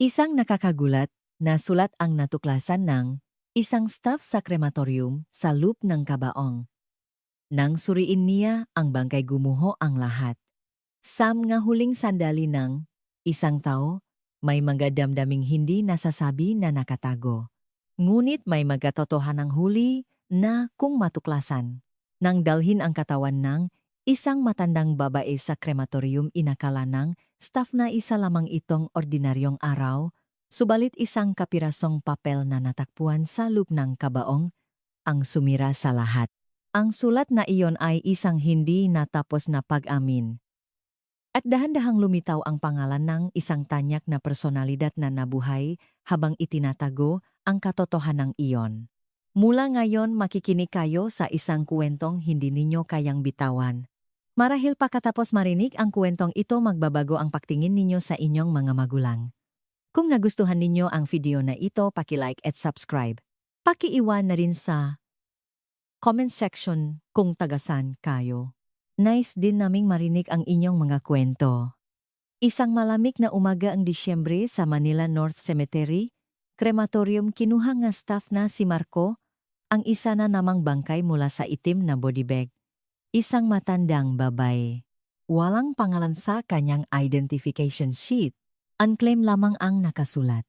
Isang nakakagulat na sulat ang natuklasan ng isang staff sa krematorium sa loop ng kabaong. Nang suriin niya ang bangkay, gumuho ang lahat. Sa mga huling sandali ng isang tao, may mga damdaming hindi nasasabi na nakatago. Ngunit may magkatotohanang huli na kung matuklasan. Nang dalhin ang katawan ng isang matandang babae sa krematorium, inakala ng staff na isa lamang itong ordinaryong araw, subalit isang kapirasong papel na natakpuan sa loob ng kabaong ang sumira sa lahat. Ang sulat na iyon ay isang hindi natapos na pag-amin. At dahan-dahang lumitaw ang pangalan ng isang tanyak na personalidad na nabuhay habang itinatago ang katotohanang iyon. Mula ngayon, makikinig kayo sa isang kwentong hindi ninyo kayang bitawan. Marahil pagkatapos marinig ang kwentong ito, magbabago ang pagtingin ninyo sa inyong mga magulang. Kung nagustuhan ninyo ang video na ito, paki-like at subscribe. Paki-iwan na rin sa comment section kung tagasan kayo. Nice din naming marinig ang inyong mga kwento. Isang malamig na umaga ang Disyembre sa Manila North Cemetery, krematorium, kinuha nga staff na si Marco, ang isa na namang bangkay mula sa itim na body bag. Isang matandang babae. Walang pangalan sa kanyang identification sheet. Unclaimed lamang ang nakasulat.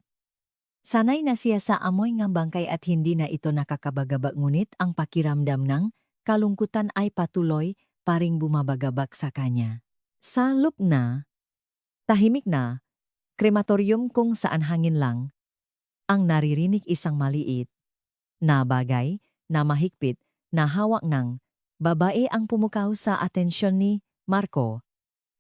Sanay na siya sa amoy ng bangkay at hindi na ito nakakabagabag, ngunit ang pakiramdam ng kalungkutan ay patuloy pa ring bumabagabag sa kanya. Sa loob na, tahimik na, krematorium kung saan hangin lang, ang naririnig isang maliit na bagay na mahigpit na hawak ng babae ang pumukaw sa atensyon ni Marco.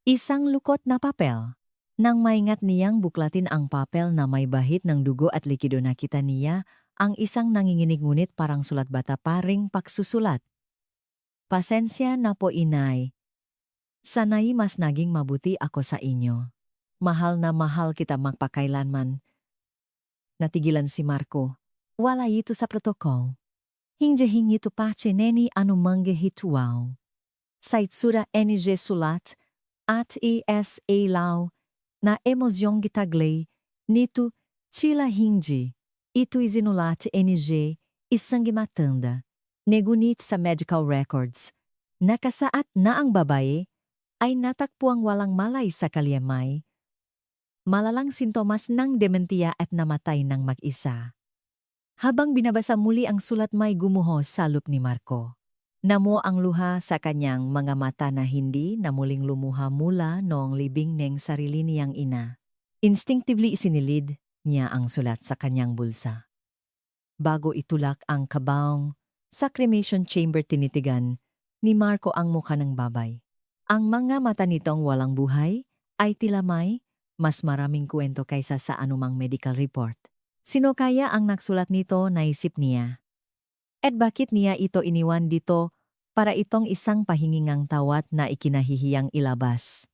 Isang lukot na papel. Nang maingat niyang buklatin ang papel na may bahid ng dugo at likido, nakita niya ang isang nanginginig ngunit parang sulat bata pa ring pagsusulat. Pasensya na po, inay. Sana'y mas naging mabuti ako sa inyo. Mahal na mahal kita magpakailanman. Natigilan si Marco. Wala ito sa protokol. Hindi ito pa chineni anumang hituaw. Sa itsura NG sulat at ESA law na emosyong gitaglay nito chila hindi. Ito izinulat NG isang gimatanda. Negunit sa medical records, nakasaat na ang babae ay natakpuang walang malay sa kalyamay. Malalang sintomas ng dementiya at namatay ng mag-isa. Habang binabasa muli ang sulat, may gumuho sa loob ni Marco. Namo ang luha sa kanyang mga mata na hindi na muling lumuha mula noong libing ng sarili niyang ina. Instinctively isinilid niya ang sulat sa kanyang bulsa. Bago itulak ang kabaong, sa cremation chamber, tinitigan ni Marco ang mukha ng babay. Ang mga mata nitong walang buhay ay tila may mas maraming kwento kaysa sa anumang medical report. Sino kaya ang nagsulat nito, naisip niya. At bakit niya ito iniwan dito para itong isang pahingingang tawat na ikinahihiyang ilabas?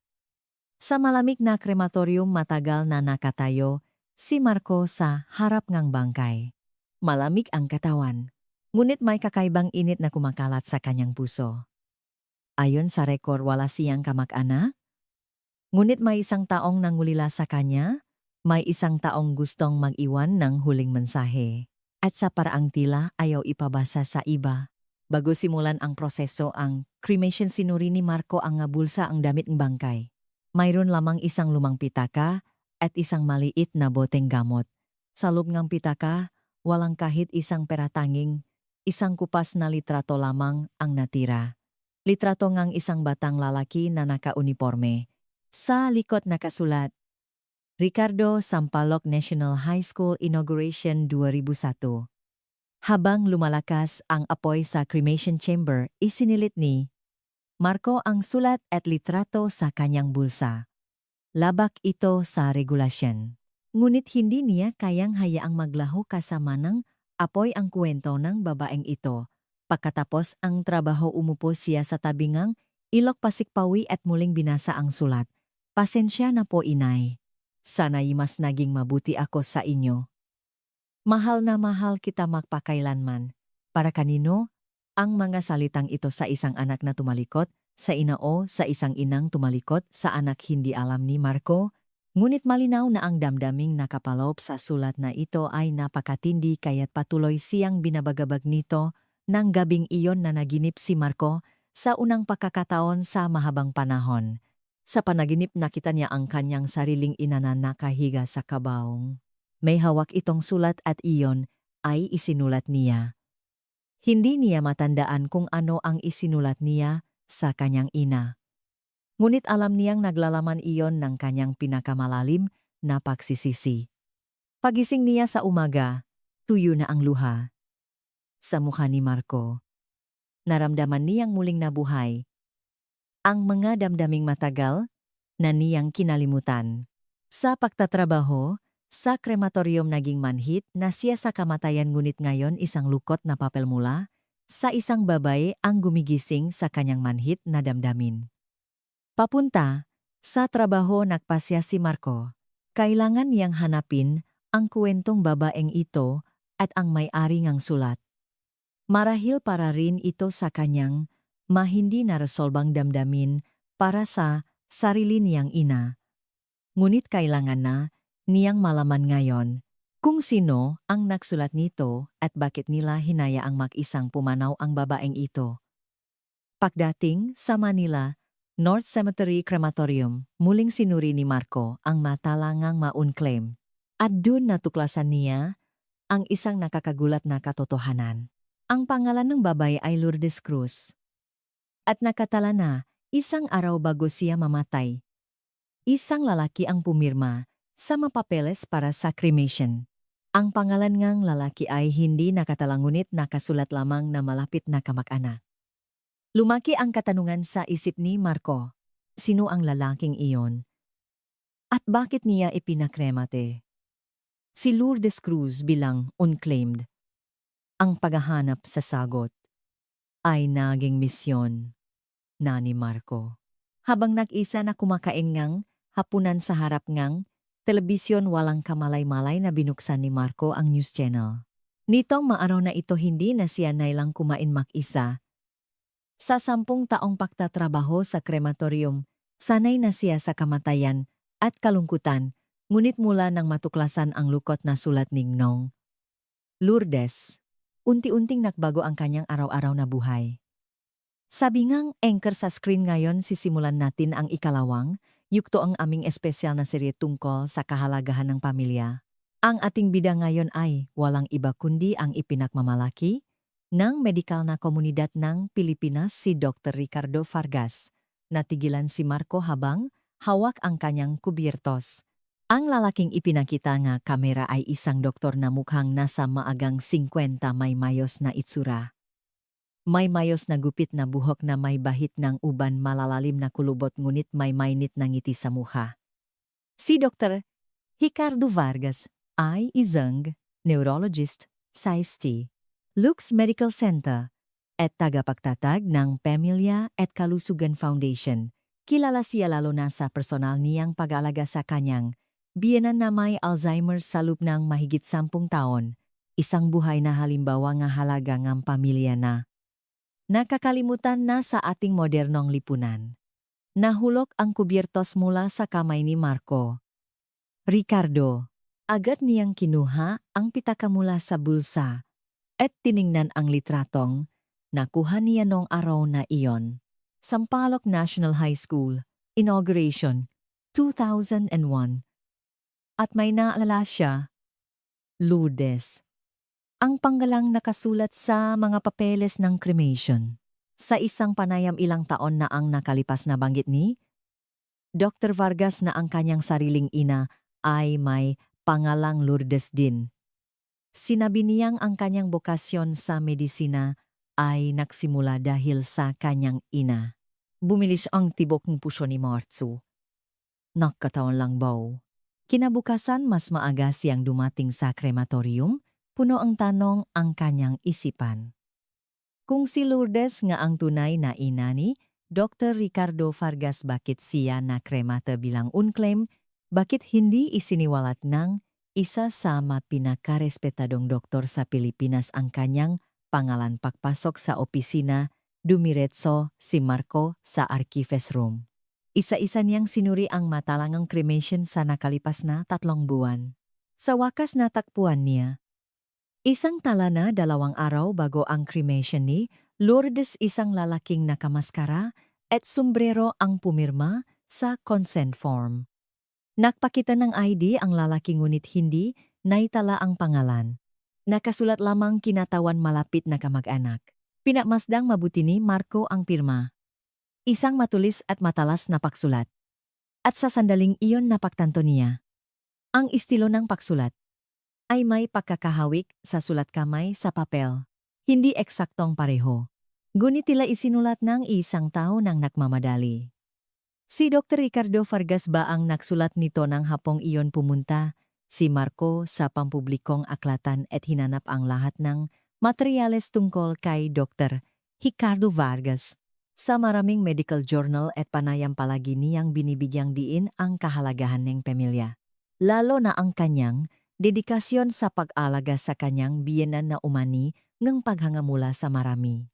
Sa malamig na krematorium, matagal na nakatayo si Marco sa harap ng bangkay. Malamig ang katawan, ngunit may kakaibang init na kumakalat sa kanyang puso. Ayon sa rekor, wala siyang kamag-anak. Ngunit may isang taong nangulila sa kanya, may isang taong gustong mag-iwan ng huling mensahe. At sa paraang tila ayaw ipabasa sa iba. Bago simulan ang proseso ang cremation, sinuri ni Marco ang bulsa, ang damit ng bangkay. Mayroon lamang isang lumang pitaka at isang maliit na boteng gamot. Sa loob ng pitaka, walang kahit isang pera, tanging isang kupas na litrato lamang ang natira. Litrato ng isang batang lalaki na naka-uniforme. Sa likod nakasulat, Ricardo Sampaloc National High School Inauguration 2001. Habang lumalakas ang apoy sa cremation chamber, isinilit ni Marco ang sulat at litrato sa kanyang bulsa. Labak ito sa regulasyon. Ngunit hindi niya kayang hayaang maglaho kasama ng apoy ang kwento ng babaeng ito. Pagkatapos ang trabaho, umupo siya sa tabi ng ilok pasikpawi at muling binasa ang sulat. Pasensya na po, inay. Sana'y mas naging mabuti ako sa inyo. Mahal na mahal kita magpakailanman. Para kanino? Ang mga salitang ito sa isang anak na tumalikod sa ina o sa isang inang tumalikod sa anak. Hindi alam ni Marco Ngunit malinaw na ang damdaming nakapaloob sa sulat na ito ay napakatindi kaya't patuloy siyang binabagabag nito ng gabing iyon na naginip si Marco sa unang pagkakataon sa mahabang panahon. Sa panaginip nakita niya ang kanyang sariling ina na nakahiga sa kabaong. May hawak itong sulat at iyon ay isinulat niya. Hindi niya matandaan kung ano ang isinulat niya sa kanyang ina. Ngunit alam niyang naglalaman iyon ng kanyang pinakamalalim na pagsisisi. Pagising niya sa umaga, tuyo na ang luha sa mukha ni Marco. Naramdaman niyang muling nabuhay ang mga damdaming matagal na niyang kinalimutan. Sa pagtatrabaho, sa krematoryum naging manhit na siya sa kamatayan ngunit ngayon isang lukot na papel mula sa isang babae ang gumigising sa kanyang manhit na damdamin. Papunta sa trabaho nagpasya si Marco. Kailangan niyang hanapin ang kwentong babaeng ito at ang may-ari ng sulat. Marahil para rin ito sa kanyang hindi naresolbang damdamin para sa sarili niyang ina. Ngunit kailangan na niyang malaman ngayon kung sino ang nagsulat nito at bakit nila hinayaang mag-isang pumanaw ang babaeng ito. Pagdating sa Manila, North Cemetery Crematorium, muling sinuri ni Marco ang matalangang maunclaim. At doon natuklasan niya ang isang nakakagulat na katotohanan. Ang pangalan ng babae ay Lourdes Cruz. At nakatala na, isang araw bago siya mamatay. Isang lalaki ang pumirma sa mapapeles para sa cremation. Ang pangalan ngang lalaki ay hindi nakatala ngunit nakasulat lamang na malapit na kamag-anak. Lumaki ang katanungan sa isip ni Marco. Sino ang lalaking iyon? At bakit niya ipinakremate? Si Lourdes Cruz bilang unclaimed. Ang paghahanap sa sagot ay naging misyon na ni Marco. Habang nag-isa na kumakain ngang hapunan sa harap ngang telebisyon walang kamalay-malay na binuksan ni Marco ang news channel. Nitong maaraw na ito hindi na siya nailang kumain mag-isa. Sa 10 taong pagtatrabaho sa krematorium, sanay na siya sa kamatayan at kalungkutan, ngunit mula nang matuklasan ang lukot na sulat ni Nong Lourdes, unti-unting nagbago ang kanyang araw-araw na buhay. Sabi ngang anchor sa screen ngayon sisimulan natin ang ikalawang, yugto ang aming espesyal na serye tungkol sa kahalagahan ng pamilya. Ang ating bida ngayon ay walang iba kundi ang ipinagmamalaki ng medikal na komunidad ng Pilipinas si Dr. Ricardo Vargas. Natigilan si Marco habang hawak ang kanyang kubyertos. Ang lalaking ipinakita nga kamera ay isang doktor na mukhang nasa maagang 50 may mayos na itsura. May mayos na gupit na buhok na may bahit ng uban malalalim na kulubot ngunit may mainit na ngiti sa mukha. Si Dr. Ricardo Vargas ay isang neurologist sa ST Lux Medical Center at tagapagtatag ng Pamilya at Kalusugan Foundation. Kilala siya lalo na sa personal niyang pag-aalaga sa kanyang biyenan na may Alzheimer's sa loob ng mahigit 10 taon. Isang buhay na halimbawa ng halaga ng pamilya na nakakalimutan na sa ating modernong lipunan. Nahulog ang kubyertos mula sa kamay ni Marco. Ricardo, agad niyang kinuha ang pitaka mula sa bulsa at tiningnan ang litratong nakuha niya noong araw na iyon. Sampaloc National High School, Inauguration, 2001. At may naalala siya, Lourdes. Ang panggalang nakasulat sa mga papeles ng cremation. Sa isang panayam ilang taon na ang nakalipas na banggit ni Dr. Vargas na ang kanyang sariling ina ay may pangalang Lourdes din. Sinabi niyang ang kanyang bokasyon sa medisina ay nagsimula dahil sa kanyang ina. Bumilis ang tibok ng puso ni Martsu. Nakataon lang baw. Kinabukasan mas maaga siyang dumating sa krematorium, puno ang tanong ang kanyang isipan. Kung si Lourdes nga ang tunay na ina ni Dr. Ricardo Vargas bakit siya na kremata bilang unclaim, bakit hindi isiniwalat ng isa sa pinakarespetadong doktor sa Pilipinas ang kanyang pangalan pagpasok sa opisina, dumiretso si Marco sa archives room. Isa-isa niyang sinuri ang matalangang cremation sa nakalipas na 3 buwan. Sa wakas natakpuan niya. Isang tala na 2 araw bago ang cremation ni Lourdes, isang lalaking nakamaskara at sombrero ang pumirma sa consent form. Nagpakita ng ID ang lalaki ngunit hindi naitala ang pangalan. Nakasulat lamang kinatawan malapit na kamag-anak. Pinamasdang mabuti ni Marco ang pirma. Isang matulis at matalas na pagsulat. At sa sandaling iyon napagtanto niya. Ang estilo ng pagsulat ay may pagkakahawik sa sulat kamay sa papel. Hindi eksaktong pareho. Ngunit tila isinulat ng isang tao nang nagmamadali. Si Dr. Ricardo Vargas ba ang nagsulat nito ng hapong iyon? Pumunta si Marco sa pampublikong aklatan at hinanap ang lahat ng materyales tungkol kay Dr. Ricardo Vargas. Sa maraming medical journal at panayam palagi niyang binibigyang diin ang kahalagahan ng pamilya. Lalo na ang kanyang dedikasyon sa pag-alaga sa kanyang biyenan na umani ng paghangamula sa marami.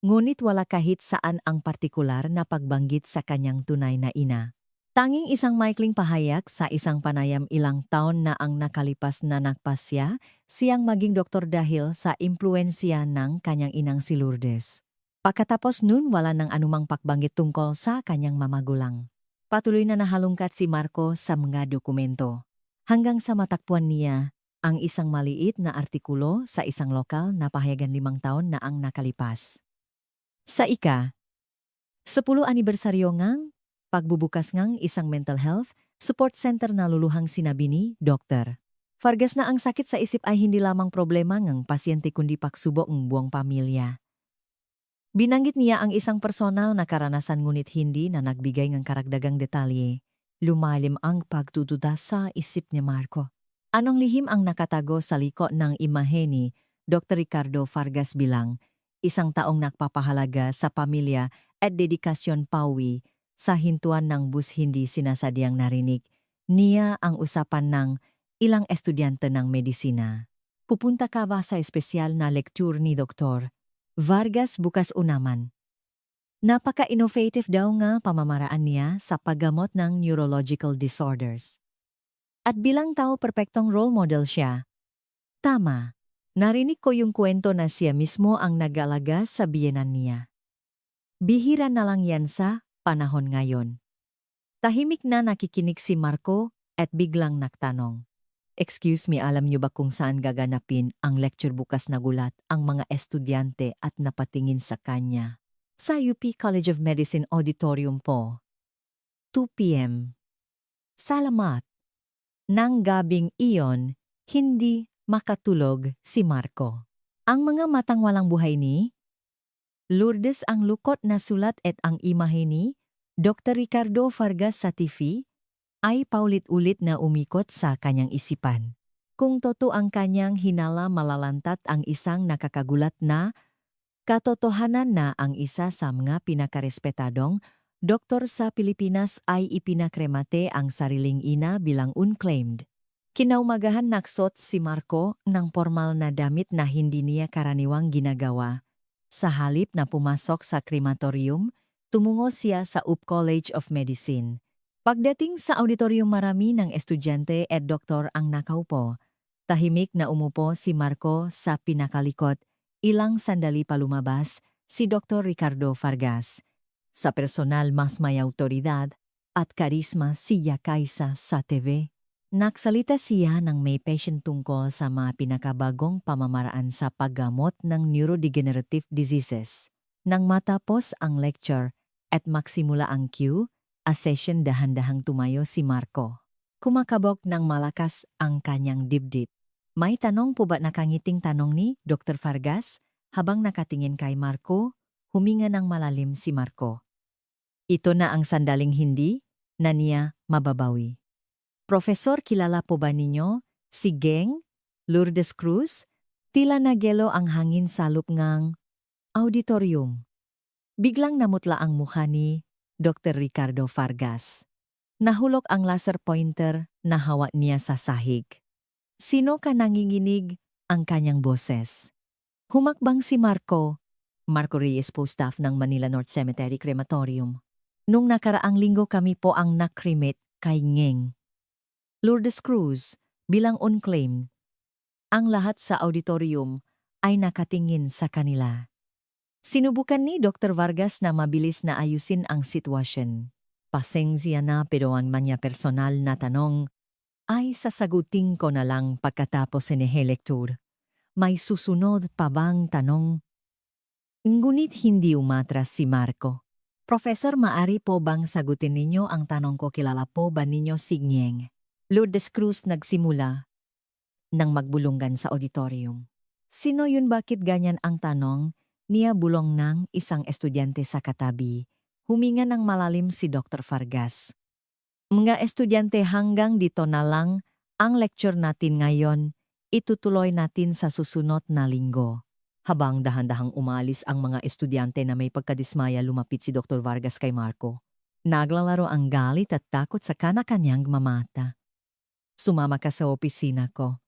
Ngunit wala kahit saan ang partikular na pagbanggit sa kanyang tunay na ina. Tanging isang maikling pahayag sa isang panayam ilang taon na ang nakalipas na nagpasya siyang maging doktor dahil sa impluensya ng kanyang inang si Lourdes. Pagkatapos nun wala nang anumang pagbanggit tungkol sa kanyang mamagulang. Patuloy na nahalungkat si Marco sa mga dokumento. Hanggang sa matakpuan niya ang isang maliit na artikulo sa isang lokal na pahayagan 5 taon na ang nakalipas. Sa ika-10 anibersaryo ngang pagbubukas ngang isang mental health support center na luluhang sinabi ni Dr. Vargas na ang sakit sa isip ay hindi lamang problema ng pasyente kundi pagsubok ng buong pamilya. Binanggit niya ang isang personal na karanasan ngunit hindi na nagbigay ng karagdagang detalye. Lumalim ang pagdududa sa isip ni Marco. Anong lihim ang nakatago sa liko ng imahe ni Dr. Ricardo Vargas bilang isang taong nagpapahalaga sa pamilya at dedikasyon pawi sa hintuan ng bus? Hindi sinasadyang narinig niya ang usapan ng ilang estudyante ng medisina. Pupunta ka ba sa espesyal na lecture ni Dr. Vargas bukas unaman? Napaka-innovative daw nga pamamaraan niya sa paggamot ng neurological disorders. At bilang tao perpektong role model siya. Tama. Narinig ko yung kwento na siya mismo ang nag-alaga sa biyenan niya. Bihira na lang yan sa panahon ngayon. Tahimik na nakikinig si Marco at biglang nagtanong. Excuse me, alam niyo ba kung saan gaganapin ang lecture bukas? Nagulat ang mga estudyante at napatingin sa kanya. Sa UP College of Medicine Auditorium po. 2 p.m. Salamat. Nang gabing iyon, hindi makatulog si Marco. Ang mga matang walang buhay ni Lourdes, ang lukot na sulat at ang imahe ni Dr. Ricardo Vargas sa TV ay paulit-ulit na umikot sa kanyang isipan. Kung totoo ang kanyang hinala, malalantat ang isang nakakagulat na katotohanan na ang isa sa mga pinakarespetadong doktor sa Pilipinas ay ipinakremate ang sariling ina bilang unclaimed. Kinaumagahan nagsot si Marco ng formal na damit na hindi niya karaniwang ginagawa. Sa halip na pumasok sa krematorium, tumungo siya sa UP College of Medicine. Pagdating sa auditorium, marami ng estudyante at doktor ang nakaupo. Tahimik na umupo si Marco sa pinakalikot. Ilang sandali pa lumabas si Dr. Ricardo Vargas. Sa personal mas may autoridad at karisma siya kaysa sa TV. Nagsalita siya ng may passion tungkol sa mga pinakabagong pamamaraan sa paggamot ng neurodegenerative diseases. Nang matapos ang lecture at magsimula ang Q&A session, dahan-dahang tumayo si Marco. Kumakabog ng malakas ang kanyang dibdib. May tanong po ba? Nakangiting tanong ni Dr. Vargas habang nakatingin kay Marco. Huminga ng malalim si Marco. Ito na ang sandaling hindi na niya mababawi. Profesor, kilala po ba ninyo si Geng Lourdes Cruz? Tila nagelo ang hangin sa loob ng auditorium. Biglang namutla ang mukha ni Dr. Ricardo Vargas. Nahulog ang laser pointer na hawak niya sa sahig. Sino ka? Nanginginig ang kanyang boses. Humakbang si Marco Reyes po, staff ng Manila North Cemetery Crematorium. Nung nakaraang linggo kami po ang nakremate kay Ngeng Lourdes Cruz bilang unclaimed. Ang lahat sa auditorium ay nakatingin sa kanila. Sinubukan ni Dr. Vargas na mabilis na ayusin ang sitwasyon. Pasensya na pero ang manya personal na tanong ay sasagutin ko na lang pagkatapos lecture. May susunod pa bang tanong? Ngunit hindi umatras si Marco. Professor, maari po bang sagutin ninyo ang tanong ko, kilala po ba ninyo si Ngeng Lourdes Cruz? Nagsimula nang magbulungan sa auditorium. Sino yun, bakit ganyan ang tanong? Niya bulong ng isang estudyante sa katabi. Huminga ng malalim si Dr. Vargas. Mga estudyante, hanggang dito na lang ang lecture natin ngayon. Itutuloy natin sa susunod na linggo. Habang dahan-dahang umalis ang mga estudyante na may pagkadismaya, lumapit si Dr. Vargas kay Marco. Naglalaro ang galit at takot sa kanakanyang mamata. Sumama ka sa opisina ko.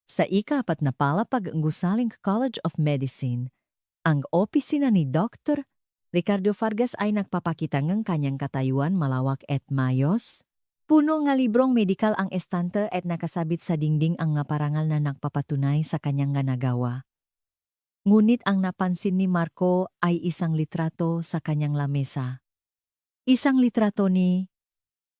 Sa ika-4 na palapag ng Gusaling College of Medicine, ang opisina ni Dr. Ricardo Vargas ay nagpapakita ng kanyang katayuan, malawak at mayos. Puno nga librong medikal ang estante at nakasabit sa dingding ang nga parangal na nagpapatunay sa kanyang nga nagawa. Ngunit ang napansin ni Marco ay isang litrato sa kanyang lamesa. Isang litrato ni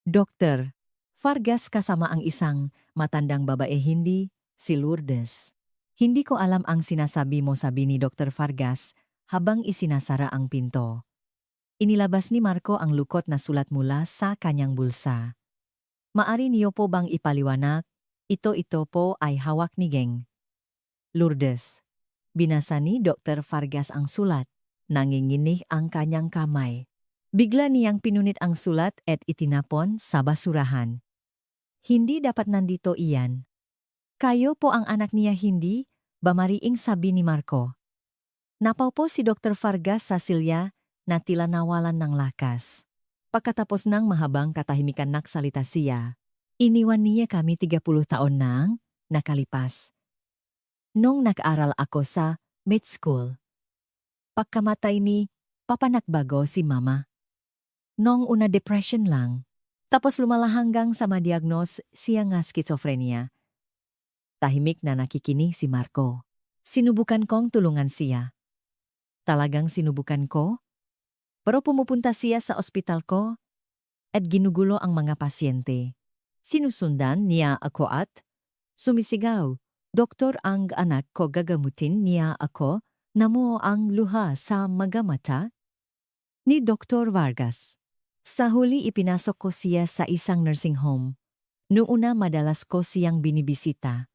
Dr. Vargas kasama ang isang matandang babae, hindi si Lourdes. Hindi ko alam ang sinasabi mo, sabi ni Dr. Vargas habang isinasara ang pinto. Inilabas ni Marco ang lukot na sulat mula sa kanyang bulsa. Maari niyo po bang ipaliwanag? Ito po ay hawak ni Ngeng Lourdes. Binasa ni Dr. Vargas ang sulat. Nanginginig ang kanyang kamay. Bigla niyang pinunit ang sulat at itinapon sa basurahan. Hindi dapat nandito iyan. Kayo po ang anak niya, hindi ba, mariing sabi ni Marco. Napaupo si Dr. Vargas sa silya na tila nawalan ng lakas. Pagkatapos ng mahabang katahimikan, nagsalita siya. Iniwan niya kami 30 taon nang nakalipas. Nung nag-aral ako sa med school. Pagkamatay ni Papa, nagbago si Mama. Nung una, depression lang. Tapos lumala hanggang sa madiagnose siya nga schizophrenia. Tahimik na nakikinig si Marco. Sinubukan kong tulungan siya. Talagang sinubukan ko? Pero pumupunta siya sa ospital ko at ginugulo ang mga pasyente. Sinusundan niya ako at sumisigaw, "Doktor, ang anak ko, gagamutin niya ako, namo ang luha sa mga mata ni Dr. Vargas." Sa huli, ipinasok ko siya sa isang nursing home. Noong una, madalas ko siyang binibisita.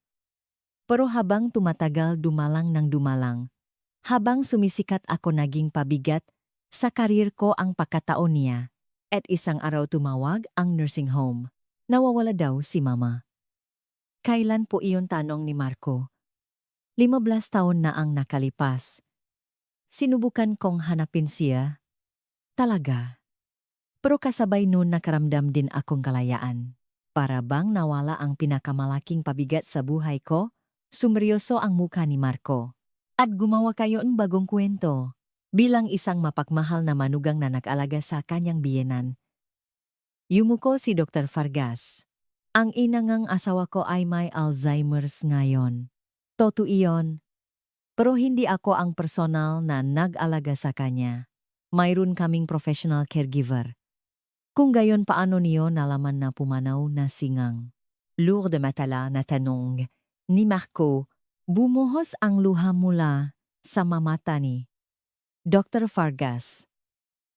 Pero habang tumatagal, dumalang ng dumalang. Habang sumisikat ako, naging pabigat sa karir ko ang pagkataon niya. At isang araw tumawag ang nursing home. Nawawala daw si Mama. Kailan po iyon, tanong ni Marco. 15 taon na ang nakalipas. Sinubukan kong hanapin siya. Talaga. Pero kasabay nun nakaramdam din akong kalayaan. Para bang nawala ang pinakamalaking pabigat sa buhay ko? Sumeryoso ang mukha ni Marco. At gumawa kayo ng bagong kwento. Bilang isang mapagmahal na manugang na nag-alaga sa kanyang biyenan. Yumuko si Dr. Vargas. Ang inangang asawa ko ay may Alzheimer's ngayon. Totoo iyon. Pero hindi ako ang personal na nag-alaga sa kanya. Mayroon kaming professional caregiver. Kung gayon, paano niyo nalaman na pumanaw na singang? Lourdes, matala na tanong ni Marco. Bumuhos ang luha mula sa mamata ni Dr. Vargas.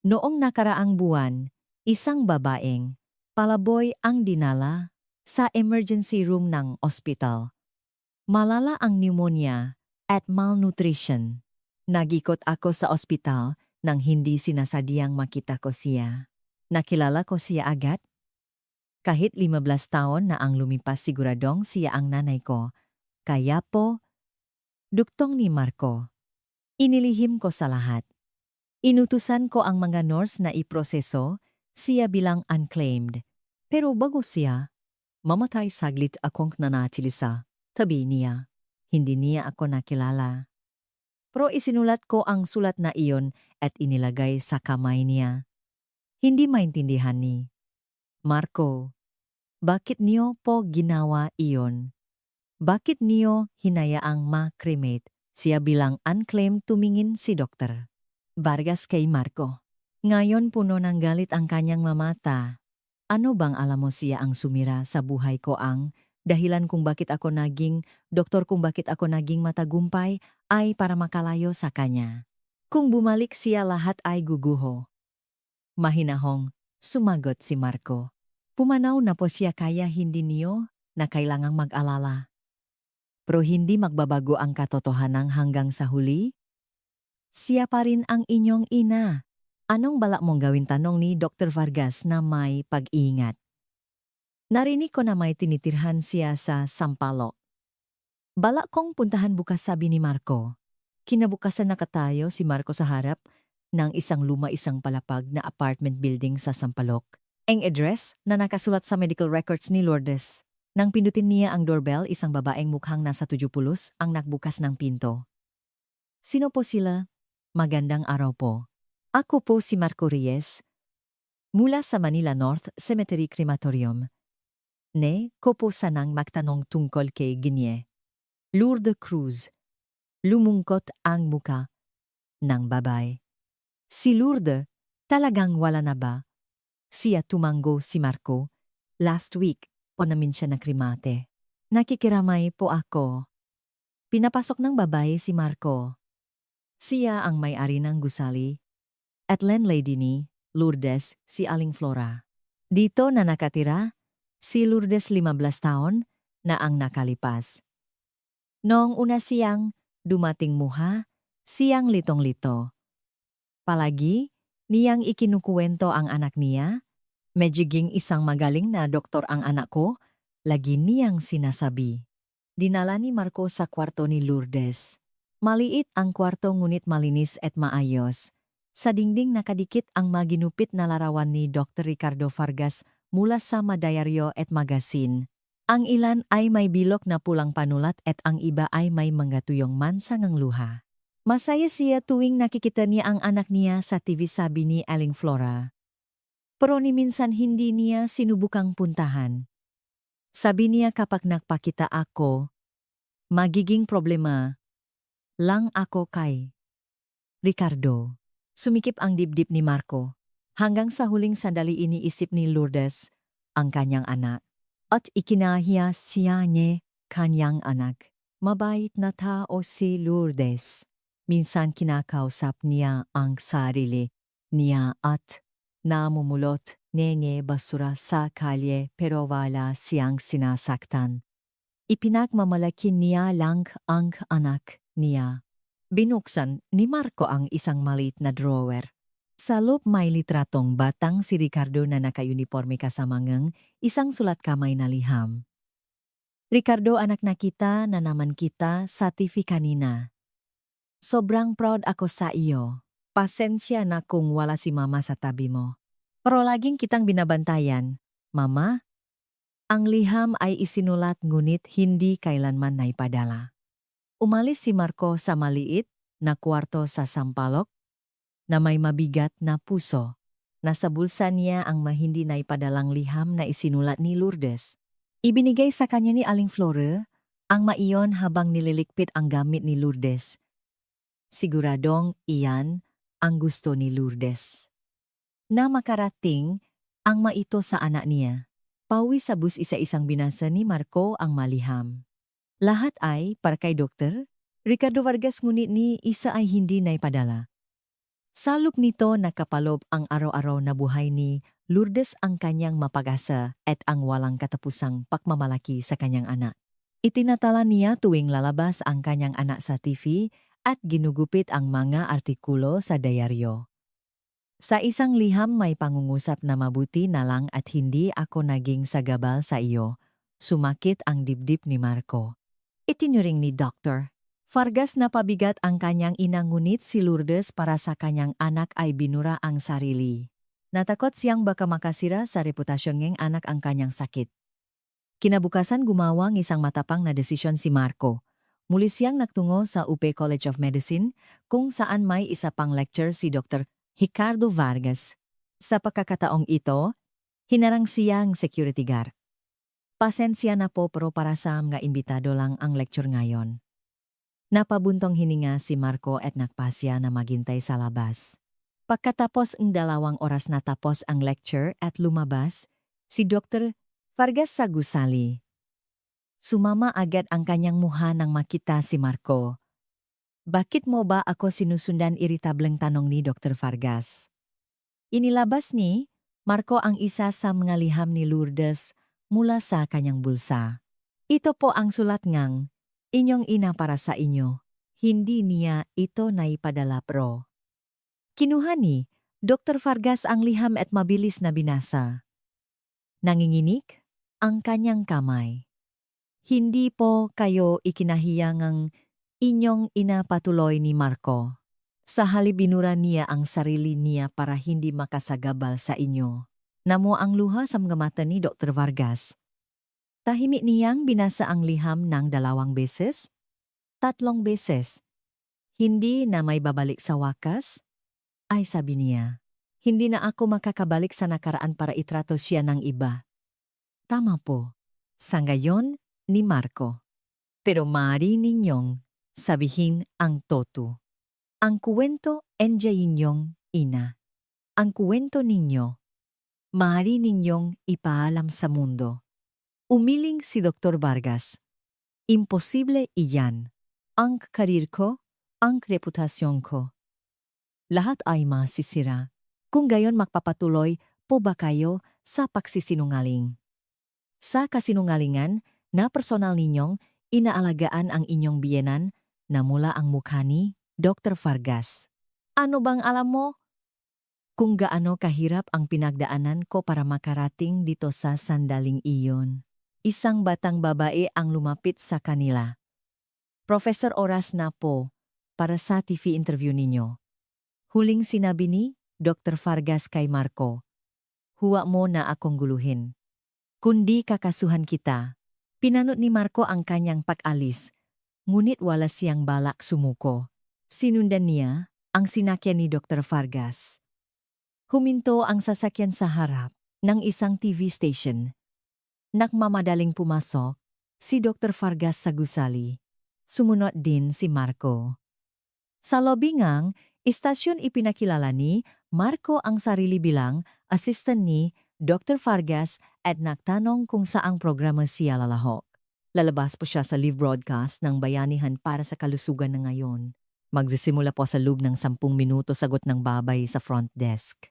Noong nakaraang buwan, isang babaeng palaboy ang dinala sa emergency room ng ospital. Malala ang pneumonia at malnutrition. Nagikot ako sa ospital nang hindi sinasadyang makita ko siya. Nakilala ko siya agad. Kahit 15 taon na ang lumipas, siguradong siya ang nanay ko. Kaya po, duktong ni Marco. Inilihim ko sa lahat. Inutusan ko ang mga nurse na iproseso siya bilang unclaimed. Pero bago siya mamatay, saglit akong nanatili sa tabi niya. Hindi niya ako nakilala. Pero isinulat ko ang sulat na iyon at inilagay sa kamay niya. Hindi maintindihan ni Marco. Bakit niyo po ginawa iyon? Bakit niyo hinayaang ma-cremate? Siya bilang unclaimed tumingin si Dr. Vargas kay Marco. Ngayon puno ng galit ang kanyang mamata. Ano bang alam mo siya ang sumira sa buhay ko ang dahilan kung bakit ako naging doktor kung bakit ako naging matagumpay ay para makalayo sa kanya. Kung bumalik siya lahat ay guguho. Mahinahong, sumagot si Marco. Pumanaw na po siya kaya hindi niyo na kailangang mag-alala. Pero hindi magbabago ang katotohanan hanggang sa huli? Siya pa rin ang inyong ina. Anong balak mong gawin tanong ni Dr. Vargas na may pag-iingat? Narinig ko na may tinitirhan siya sa Sampaloc. Balak kong puntahan bukas sabi ni Marco. Kinabukasan nakatayo si Marco sa harap ng isang isang palapag na apartment building sa Sampaloc. Ang address na nakasulat sa medical records ni Lourdes. Nang pindutin niya ang doorbell, isang babaeng mukhang nasa 70 ang nagbukas ng pinto. Sino po sila? Magandang araw po. Ako po si Marco Reyes, mula sa Manila North Cemetery Crematorium. Ne, ko po sanang magtanong tungkol kay Ginye. Lourdes Cruz. Lumungkot ang muka ng babae. Si Lourdes, talagang wala na ba? Siya tumango si Marco. Last week, o namin siya nakrimate. Nakikiramay po ako. Pinapasok ng babae si Marco. Siya ang may-ari ng gusali. At landlady ni Lourdes, si Aling Flora. Dito na nakatira, si Lourdes 15 taon na ang nakalipas. Noong una siyang dumating muha, siyang litong-lito. Palagi, niyang ikinukuwento ang anak niya. Medjiging isang magaling na doktor ang anak ko, lagi niyang sinasabi. Dinala ni Marco sa kwarto ni Lourdes. Maliit ang kwarto ngunit malinis at maayos. Sa dingding nakadikit ang maginupit na larawan ni Dr. Ricardo Vargas mula sa madayaryo at magasin. Ang ilan ay may bilog na pulang panulat at ang iba ay may mga tuyong mansangang luha. Masaya siya tuwing nakikita niya ang anak niya sa TV sabi ni Aling Flora. Pero ni minsan hindi niya sinubukang puntahan. Sabi niya kapag nagpakita ako, magiging problema lang ako kay Ricardo. Sumikip ang dibdib ni Marco. Hanggang sa huling sandali iniisip ni Lourdes ang kanyang anak. At ikinahiya siya niya kanyang anak. Mabait na tao si Lourdes. Minsan kinakausap niya ang sarili niya at namumulot nenge basura sa kalye pero wala siyang sinasaktan. Ipinagmamalaki niya lang ang anak niya. Binuksan ni Marco ang isang maliit na drawer. Sa loob may litratong batang si Ricardo na naka-uniforme kasama ng isang sulat kamay na liham. Ricardo, anak na kita na naman kita sa TV kanina. Sobrang proud ako sa iyo. Pasensya na kung wala si Mama sa tabi mo. Pero laging kitang binabantayan. Mama, ang liham ay isinulat ngunit hindi kailanman naipadala. Umalis si Marco sa maliit na kwarto sa Sampaloc na may mabigat na puso. Nasa bulsa niya ang mahindi na ipadalang liham na isinulat ni Lourdes. Ibinigay sa kanya ni Aling Flora ang maiyon habang nililikpit ang gamit ni Lourdes. Siguradong iyan ang gusto ni Lourdes. Na makarating ang maito sa anak niya. Pauwi sa bus isa-isang binasa ni Marco ang maliham. Lahat ay para kay Dr. Ricardo Vargas ngunit ni isa ay hindi naipadala. Sa loob nito nakapalob ang araw-araw na buhay ni Lourdes ang kanyang mapag-asa at ang walang katapusang pagmamalaki sa kanyang anak. Itinatala niya tuwing lalabas ang kanyang anak sa TV at ginugupit ang mga artikulo sa dayaryo. Sa isang liham may pangungusap na mabuti na lang at hindi ako naging sagabal sa iyo. Sumakit ang dibdib ni Marco. Itinuring ni Dr. Vargas na pabigat ang kanyang ina ngunit si Lourdes para sa kanyang anak ay binura ang sarili. Natakot siyang baka makasira sa reputasyon ng anak ang kanyang sakit. Kinabukasan gumawang isang matapang na desisyon si Marco. Muli siyang nagtungo sa UP College of Medicine kung saan may isa pang lecture si Dr. Ricardo Vargas. Sa pagkakataong ito, hinarang siyang security guard. Pasensya na po pero para sa mga imbitado lang ang lecture ngayon. Napabuntong hininga si Marco at nagpasya na maghintay sa labas. Pagkatapos ng 2 oras na tapos ang lecture at lumabas, si Dr. Vargas sa gusali. Sumama agad ang kanyang muha nang makita si Marco. Bakit mo ba ako sinusundan, iritableng tanong ni Dr. Vargas. Inilabas ni Marco ang isa sa mga liham ni Lourdes mula sa kanyang bulsa. Ito po ang sulat ngang inyong ina para sa inyo. Hindi niya ito naipadala pro. Kinuha ni Dr. Vargas ang liham at mabilis na binasa. Nanginginig ang kanyang kamay. Hindi po kayo ikinahiyangang inyong ina, patuloy ni Marco. Sa halip binura niya ang sarili niya para hindi makasagabal sa inyo. Namo ang luha sa mga mata ni Dr. Vargas. Tahimik niyang binasa ang liham ng 2 beses, 3 beses. Hindi na may babalik sa wakas? Ay, sabi niya, hindi na ako makakabalik sa nakaraan para itrato siya ng iba. Tama po. Sa ngayon ni Marco. Pero maaari ninyong sabihin ang totoo. Ang kwento NJ inyong ina. Ang kwento ninyo. Maaari ninyong ipaalam sa mundo. Umiling si Dr. Vargas. Imposible iyan. Ang karir ko, ang reputasyon ko. Lahat ay masisira. Kung gayon, magpapatuloy po ba kayo sa pagsisinungaling? Sa kasinungalingan na personal ninyong inaalagaan ang inyong biyenan na mula ang mukha ni Dr. Vargas. Ano bang alam mo? Kung gaano kahirap ang pinagdaanan ko para makarating dito sa sandaling iyon. Isang batang babae ang lumapit sa kanila. Professor, oras na po para sa TV interview ninyo. Huling sinabi ni Dr. Vargas kay Marco. Huwag mo na akong guluhin. Kundi kakasuhan kita. Pinanot ni Marco ang kanyang pag-alis, ngunit wala siyang balak sumuko. Sinundan niya ang sinakyan ni Dr. Vargas. Huminto ang sasakyan sa harap ng isang TV station. Nagmamadaling pumasok si Dr. Vargas sa gusali. Sumunod din si Marco. Sa lobby ngang istasyon, ipinakilala ni Marco ang sarili bilang assistant ni Dr. Vargas at nagtanong kung saang programa siya lalahok. Lalabas po siya sa live broadcast ng Bayanihan para sa Kalusugan na ngayon. Magsisimula po sa loob ng 10 minuto, sagot ng babay sa front desk.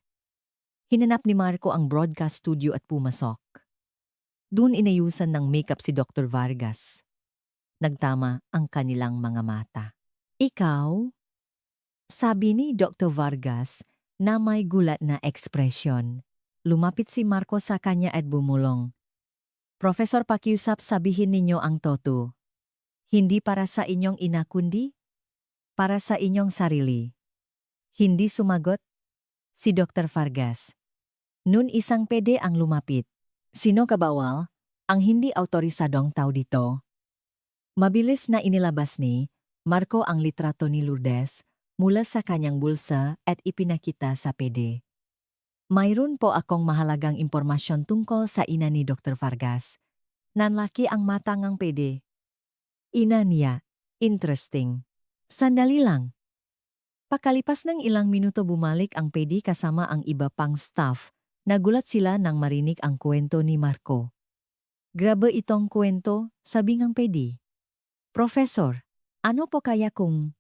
Hinanap ni Marco ang broadcast studio at pumasok. Doon inayusan ng makeup si Dr. Vargas. Nagtama ang kanilang mga mata. Ikaw? Sabi ni Dr. Vargas na may gulat na ekspresyon. Lumapit si Marco sa kanya at bumulong. Professor, pakiusap, sabihin ninyo ang totoo. Hindi para sa inyong ina kundi para sa inyong sarili. Hindi sumagot si Dr. Vargas. Nun isang pede ang lumapit. Sino kabawal? Ang hindi autorisadong tao dito. Mabilis na inilabas ni Marco ang litrato ni Lourdes mula sa kanyang bulsa at ipinakita sa pede. Mayroon po akong mahalagang impormasyon tungkol sa ina ni Dr. Vargas. Nanlaki ang mata ngang pede. Ina niya. Interesting. Sandali lang. Pakalipas ng ilang minuto, bumalik ang pede kasama ang iba pang staff. Nagulat sila nang marinig ang kwento ni Marco. Grabe itong kwento, sabi ng pede. Professor, ano po kaya kung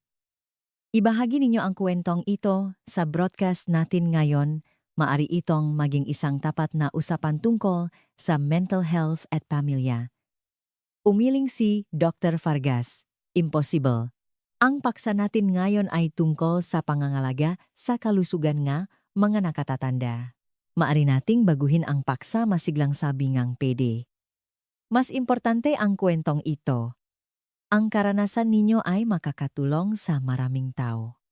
ibahagi ninyo ang kwentong ito sa broadcast natin ngayon? Maari itong maging isang tapat na usapan tungkol sa mental health at pamilya. Umiling si Dr. Vargas. Impossible. Ang paksa natin ngayon ay tungkol sa pangangalaga sa kalusugan nga mga nakatatanda. Maari nating baguhin ang paksa, masiglang sabi ngang pede. Mas importante ang kwentong ito. Ang karanasan ninyo ay makakatulong sa maraming tao.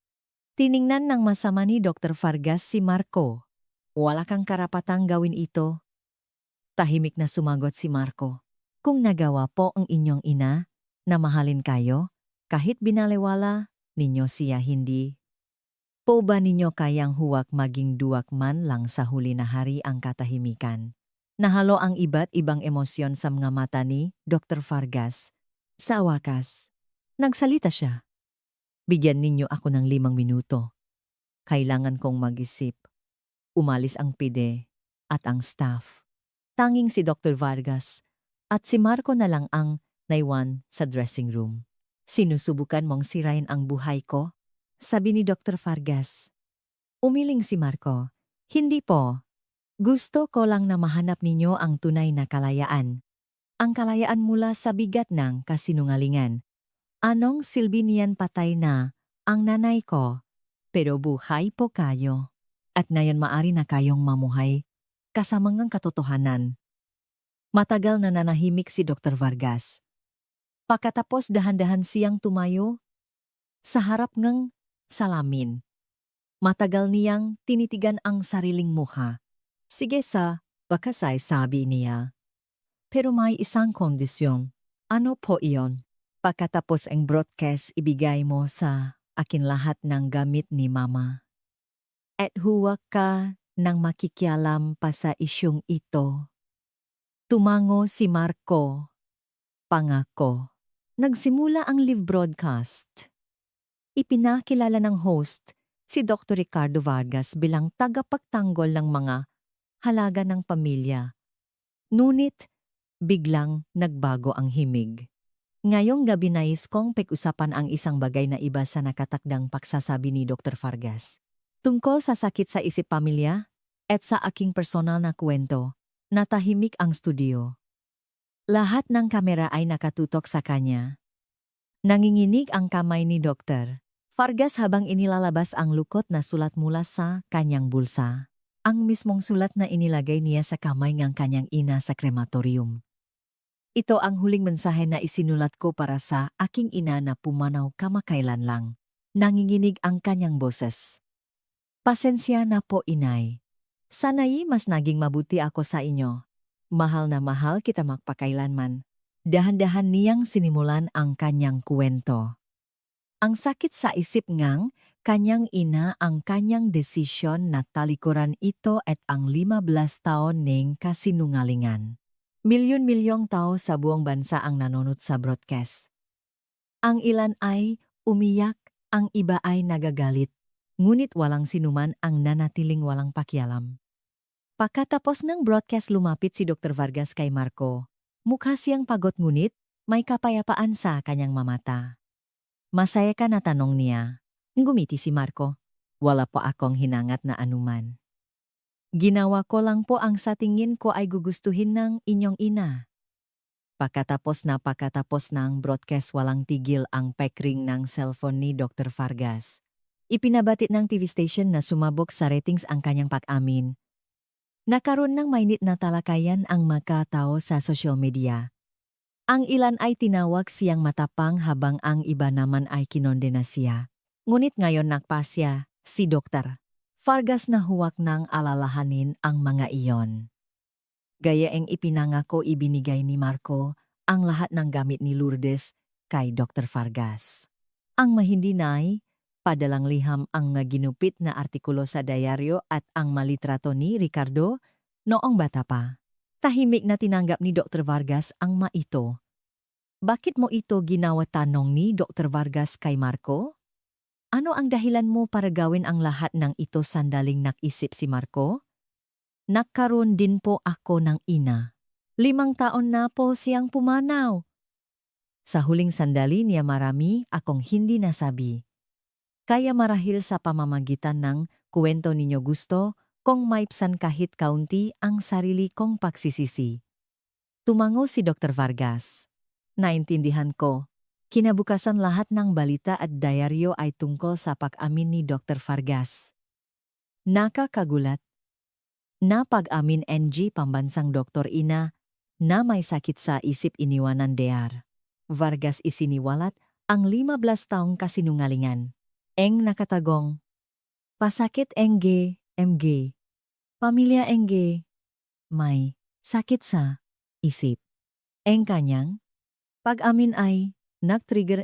Tiningnan ng masama ni Dr. Vargas si Marco. Wala kang karapatang gawin ito. Tahimik na sumagot si Marco. Kung nagawa po ang inyong ina na mahalin kayo, kahit binaliwala ninyo siya, hindi Po ba ninyo kayang huwag maging duwak man lang sa huli na hari ang katahimikan? Nahalo ang iba't ibang emosyon sa mga mata ni Dr. Vargas. Sa wakas, nagsalita siya. Bigyan ninyo ako ng 5 minuto. Kailangan kong mag-isip. Umalis ang pide at ang staff. Tanging si Dr. Vargas at si Marco na lang ang naiwan sa dressing room. Sinusubukan mong sirain ang buhay ko? Sabi ni Dr. Vargas. Umiling si Marco. Hindi po. Gusto ko lang na mahanap ninyo ang tunay na kalayaan. Ang kalayaan mula sa bigat ng kasinungalingan. Anong silbi niyan patay na ang nanay ko? Pero buhay po kayo. At ngayon maari na kayong mamuhay kasama ngang katotohanan. Matagal na nanahimik si Dr. Vargas. Pagkatapos dahan-dahan siyang tumayo sa harap ngang salamin. Matagal niyang tinitigan ang sariling mukha. Sige sa, bakasay sabi niya. Pero may isang kondisyon. Ano po iyon? Pagkatapos ang broadcast ibigay mo sa akin lahat ng gamit ni Mama. At huwag ka nang makikialam pa sa isyong ito. Tumango si Marco. Pangako. Nagsimula ang live broadcast. Ipinakilala ng host si Dr. Ricardo Vargas bilang tagapagtanggol ng mga halaga ng pamilya. Ngunit, biglang nagbago ang himig. Ngayong gabi nais kong pag-usapan ang isang bagay na iba sa nakatakdang pagsasabi ni Dr. Vargas. Tungkol sa sakit sa isip pamilya at sa aking personal na kwento, natahimik ang studio. Lahat ng kamera ay nakatutok sa kanya. Nanginginig ang kamay ni Dr. Vargas habang inilalabas ang lukot na sulat mula sa kanyang bulsa. Ang mismong sulat na inilagay niya sa kamay ng kanyang ina sa krematorium. Ito ang huling mensahe na isinulat ko para sa aking ina na pumanaw kamakailan lang. Nanginginig ang kanyang boses. Pasensya na po, inay. Sana'y mas naging mabuti ako sa inyo. Mahal na mahal kita magpakailanman. Dahan-dahan niyang sinimulan ang kanyang kwento. Ang sakit sa isip ngang kanyang ina ang kanyang desisyon na talikuran ito at ang 15 taon ng kasinungalingan. Milyon-milyong tao sa buong bansa ang nanonood sa broadcast. Ang ilan ay umiyak, ang iba ay nagagalit. Ngunit walang sinuman ang nanatiling walang pakialam. Pagkatapos ng broadcast lumapit si Dr. Vargas kay Marco. Mukha siyang pagod ngunit may kapayapaan sa kanyang mamata. Masaya ka na tanong niya. Ngumiti si Marco. Wala po akong hinangat na anuman. Ginawa ko lang po ang sa tingin ko ay gugustuhin ng inyong ina. Pagkatapos ng broadcast walang tigil ang pekring ng cellphone ni Dr. Vargas. Ipinabatid ng TV station na sumabog sa ratings ang kanyang pag-amin. Nakaroon ng mainit na talakayan ang mga tao sa social media. Ang ilan ay tinawag siyang matapang habang ang iba naman ay kinondena siya. Ngunit ngayon nagpasya si Dr. Vargas na huwag nang alalahanin ang mga iyon. Gaya ang ipinangako ibinigay ni Marco ang lahat ng gamit ni Lourdes kay Dr. Vargas. Ang mahindi na'y padalang liham ang ginupit na artikulo sa diaryo at ang malitrato ni Ricardo noong bata pa. Tahimik na tinanggap ni Dr. Vargas ang maito. Bakit mo ito ginawa, tanong ni Dr. Vargas kay Marco? Ano ang dahilan mo para gawin ang lahat ng ito, sandaling nakisip si Marco? Nagkaroon din po ako ng ina. 5 taon na po siyang pumanaw. Sa huling sandali niya marami akong hindi nasabi. Kaya marahil sa pamamagitan ng kwento ninyo gusto kong maipsan kahit kaunti ang sarili kong pagsisisi. Tumango si Dr. Vargas. Naintindihan ko. Kinabukasan lahat ng balita at diaryo ay tungkol sa pag-amin ni Dr. Vargas. Nakakagulat. Na pag-amin NG pambansang doktor ina na may sakit sa isip iniwanan DR. Vargas isiniwalat ang 15 taong kasinungalingan. Eng nakatagong. Pasakit engge, MG. Pamilya engge. May sakit sa isip. Eng kanyang pag-amin ay nag-trigger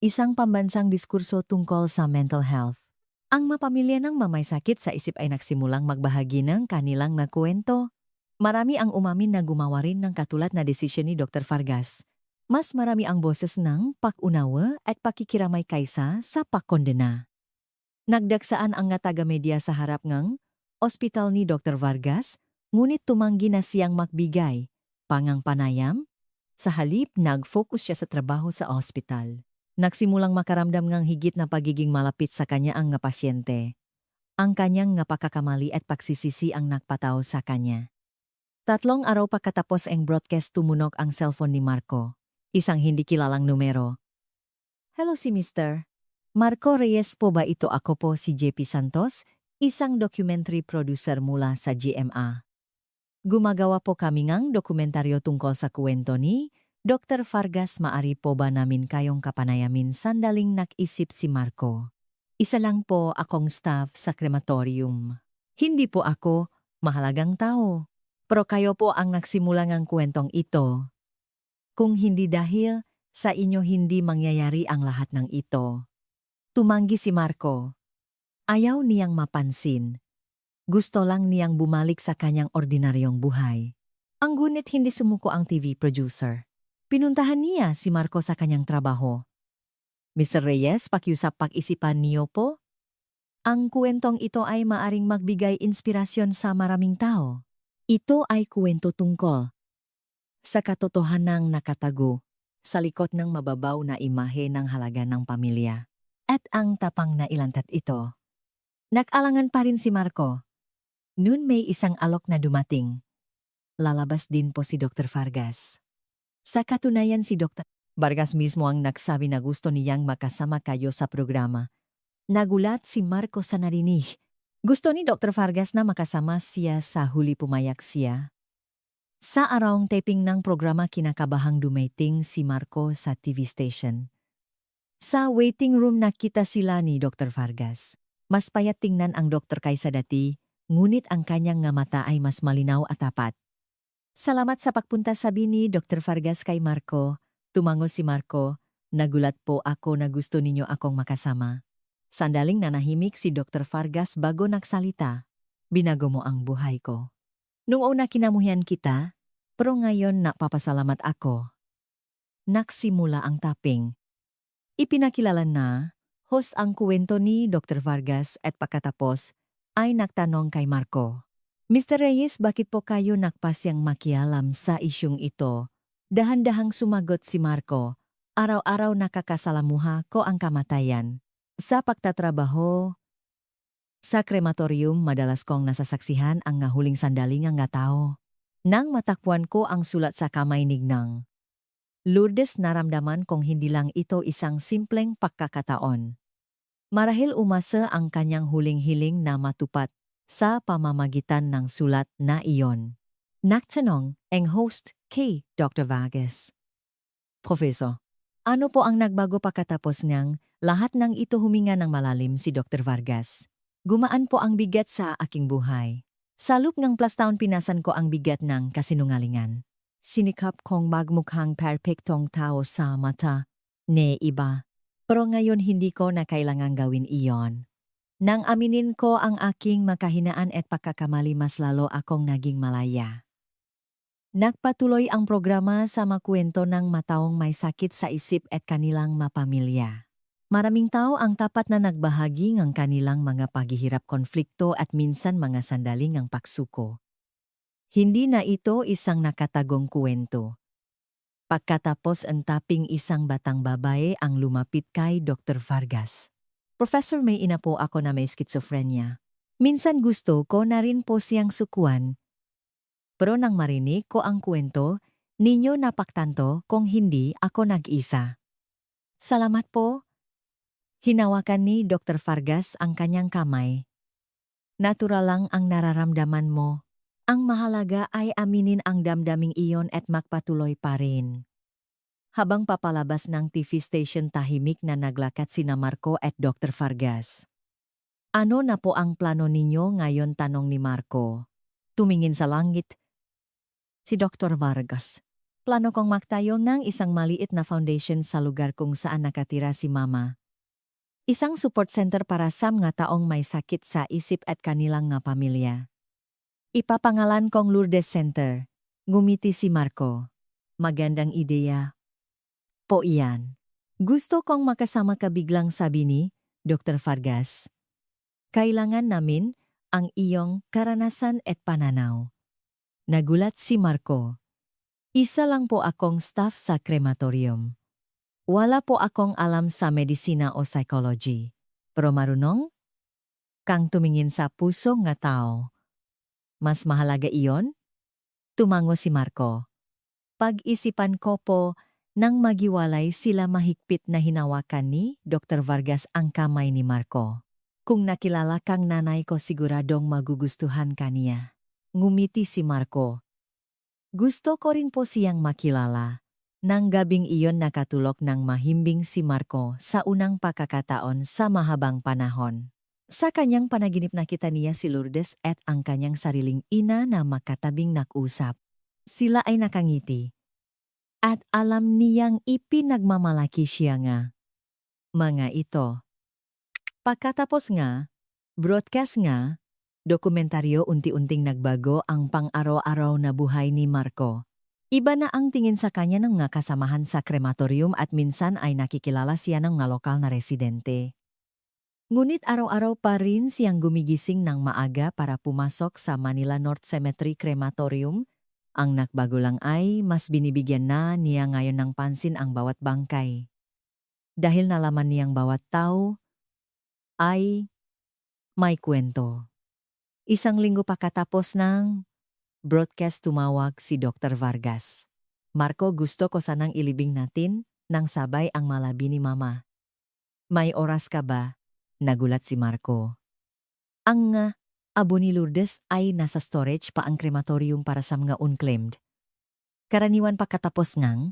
isang pambansang diskurso tungkol sa mental health. Ang mapamilya ng mamaysakit sa isip ay nagsimulang magbahagi ng kanilang mga kwento. Marami ang umamin na gumawa rin ng katulad na desisyon ni Dr. Vargas. Mas marami ang boses ng pag-unawa at pakikiramay kaysa sa pagkondena. Nagdaksaan ang nga taga-media sa harap ng ospital ni Dr. Vargas, ngunit tumanggi na siyang magbigay pangang panayam. Sa halip, nag-focus siya sa trabaho sa ospital. Nagsimulang makaramdam ng higit na pagiging malapit sa kanya ang nga pasyente. Ang kanyang nga pagkakamali at pagsisisi ang nagpatao sa kanya. 3 araw pagkatapos ang broadcast tumunog ang cellphone ni Marco. Isang hindi kilalang numero. Hello si Mr. Marco Reyes po ba ito? Ako po si JP Santos, isang documentary producer mula sa GMA. Gumagawa po kami ng dokumentaryo tungkol sa kwento ni Dr. Vargas. Maari po ba namin kayong kapanayamin? Sandaling nag-isip si Marco. Isa lang po akong staff sa krematorium. Hindi po ako mahalagang tao. Pero kayo po ang nagsimula ng kwentong ito. Kung hindi dahil sa inyo hindi mangyayari ang lahat ng ito. Tumanggi si Marco. Ayaw niyang mapansin. Gusto lang niyang bumalik sa kanyang ordinaryong buhay. Ang gunit hindi sumuko ang TV producer. Pinuntahan niya si Marco sa kanyang trabaho. Mr. Reyes, pakiusap pag-isipan niyo po. Ang kwentong ito ay maaring magbigay inspirasyon sa maraming tao. Ito ay kwento tungkol sa katotohanang nakatago sa likod ng mababaw na imahe ng halaga ng pamilya. At ang tapang na ilantat ito. Nag-alangan pa rin si Marco. Noon may isang alok na dumating. Lalabas din po si Dr. Vargas. Sa katunayan si Dr. Vargas mismo ang nagsabi na gusto niyang makasama kayo sa programa. Nagulat si Marco sa narinig. Gusto ni Dr. Vargas na makasama siya sa huli, pumayag siya. Sa arawng taping ng programa kinakabahang dumating si Marco sa TV station. Sa waiting room nakita sila ni Dr. Vargas. Mas payat tingnan ang doktor kaysa dati, ngunit ang kanyang nga mata ay mas malinaw at tapat. Salamat sa pagpunta, sabi ni Dr. Vargas kay Marco. Tumango si Marco. Nagulat po ako na gusto ninyo akong makasama. Sandaling nanahimik si Dr. Vargas bago nagsalita. Binago mo ang buhay ko. Nung una kinamuhian kita, pero ngayon napapasalamat ako. Nagsimula ang taping. Ipinakilala na, host ang kwento ni Dr. Vargas at pagkatapos ay nagtanong kay Marco. Mr. Reyes, bakit po kayo nagpasyang makialam sa isyung ito? Dahan-dahang sumagot si Marco. Araw-araw nakakasalamuha ko ang kamatayan. Sa pagtatrabaho sa krematorium, madalas kong nasasaksihan ang nga huling sandali nga tao. Nang matakbuhan ko ang sulat sa kamay ni Gnang Lourdes, naramdaman kong hindi lang ito isang simpleng pagkakataon. Marahil umasa ang kanyang huling hiling na matupad sa pamamagitan ng sulat na iyon. Nagtanong ang host kay Dr. Vargas. Professor, ano po ang nagbago pagkatapos niyang lahat ng ito? Huminga ng malalim si Dr. Vargas. Gumaan po ang bigat sa aking buhay. Sa loob ng taon pinasan ko ang bigat ng kasinungalingan. Sinikap kong magmukhang perpektong tao sa mata ni iba. Pero ngayon hindi ko na kailangang gawin iyon. Nang aminin ko ang aking makahinaan at pagkakamali, mas lalo akong naging malaya. Nagpatuloy ang programa sa makwento ng mataong may sakit sa isip at kanilang mapamilya. Maraming tao ang tapat na nagbahagi ng kanilang mga paghihirap, konflikto at minsan mga sandaling ang pagsuko. Hindi na ito isang nakatagong kwento. Pagkatapos ang taping, isang batang babae ang lumapit kay Dr. Vargas. Professor, may ina po ako na may schizophrenia. Minsan gusto ko na rin po siyang sukuan. Pero nang marinig ko ang kwento, ninyo napagtanto kung hindi ako nag-isa. Salamat po. Hinawakan ni Dr. Vargas ang kanyang kamay. Natural lang ang nararamdaman mo. Ang mahalaga ay aminin ang damdaming iyon at magpatuloy pa rin. Habang papalabas ng TV station, tahimik na naglakad sina Marco at Dr. Vargas. Ano na po ang plano ninyo ngayon? Tanong ni Marco. Tumingin sa langit si Dr. Vargas. Plano kong magtayo ng isang maliit na foundation sa lugar kung saan nakatira si Mama. Isang support center para sa mga taong may sakit sa isip at kanilang nga pamilya. Ipapangalan kong Lourdes Center. Ngumiti si Marco. Magandang ideya po iyan. Gusto kong makasama ka, biglang sabi ni Dr. Vargas. Kailangan namin ang iyong karanasan at pananaw. Nagulat si Marco. Isa lang po akong staff sa krematorium. Wala po akong alam sa medisina o psychology. Pero marunong kang tumingin sa puso nga tao. Mas mahalaga iyon? Tumango si Marco. Pag-isipan ko po, nang magiwalay sila, mahigpit na hinawakan ni Dr. Vargas ang kamay ni Marco. Kung nakilala kang nanay ko, siguradong magugustuhan ka niya. Ngumiti si Marco. Gusto ko rin po siyang makilala. Nang gabing iyon, nakatulog ng mahimbing si Marco sa unang pagkakataon sa mahabang panahon. Sa kanyang panaginip, nakita niya si Lourdes at ang kanyang sariling ina na makatabing nag-usap. Sila ay nakangiti. At alam niyang ipinagmamalaki siya nga. Mga ito. Pagkatapos nga, broadcast nga, dokumentaryo, unti-unting nagbago ang pang-araw-araw na buhay ni Marco. Iba na ang tingin sa kanya ng mga kasamahan sa krematorium at minsan ay nakikilala siya ng mga lokal na residente. Ngunit araw-araw pa rin siyang gumigising ng maaga para pumasok sa Manila North Cemetery Crematorium. Ang nagbago lang ay mas binibigyan na niya ngayon ng pansin ang bawat bangkay. Dahil nalaman niyang bawat tao ay may kwento. Isang linggo pagkatapos ng broadcast, tumawag si Dr. Vargas. Marco, gusto ko sanang ilibing natin nang sabay ang malabi ni Mama. May oras ka ba? Nagulat si Marco. Ang abo ni Lourdes ay nasa storage pa ang krematorium para sa mga unclaimed. Karaniwan pagkatapos ng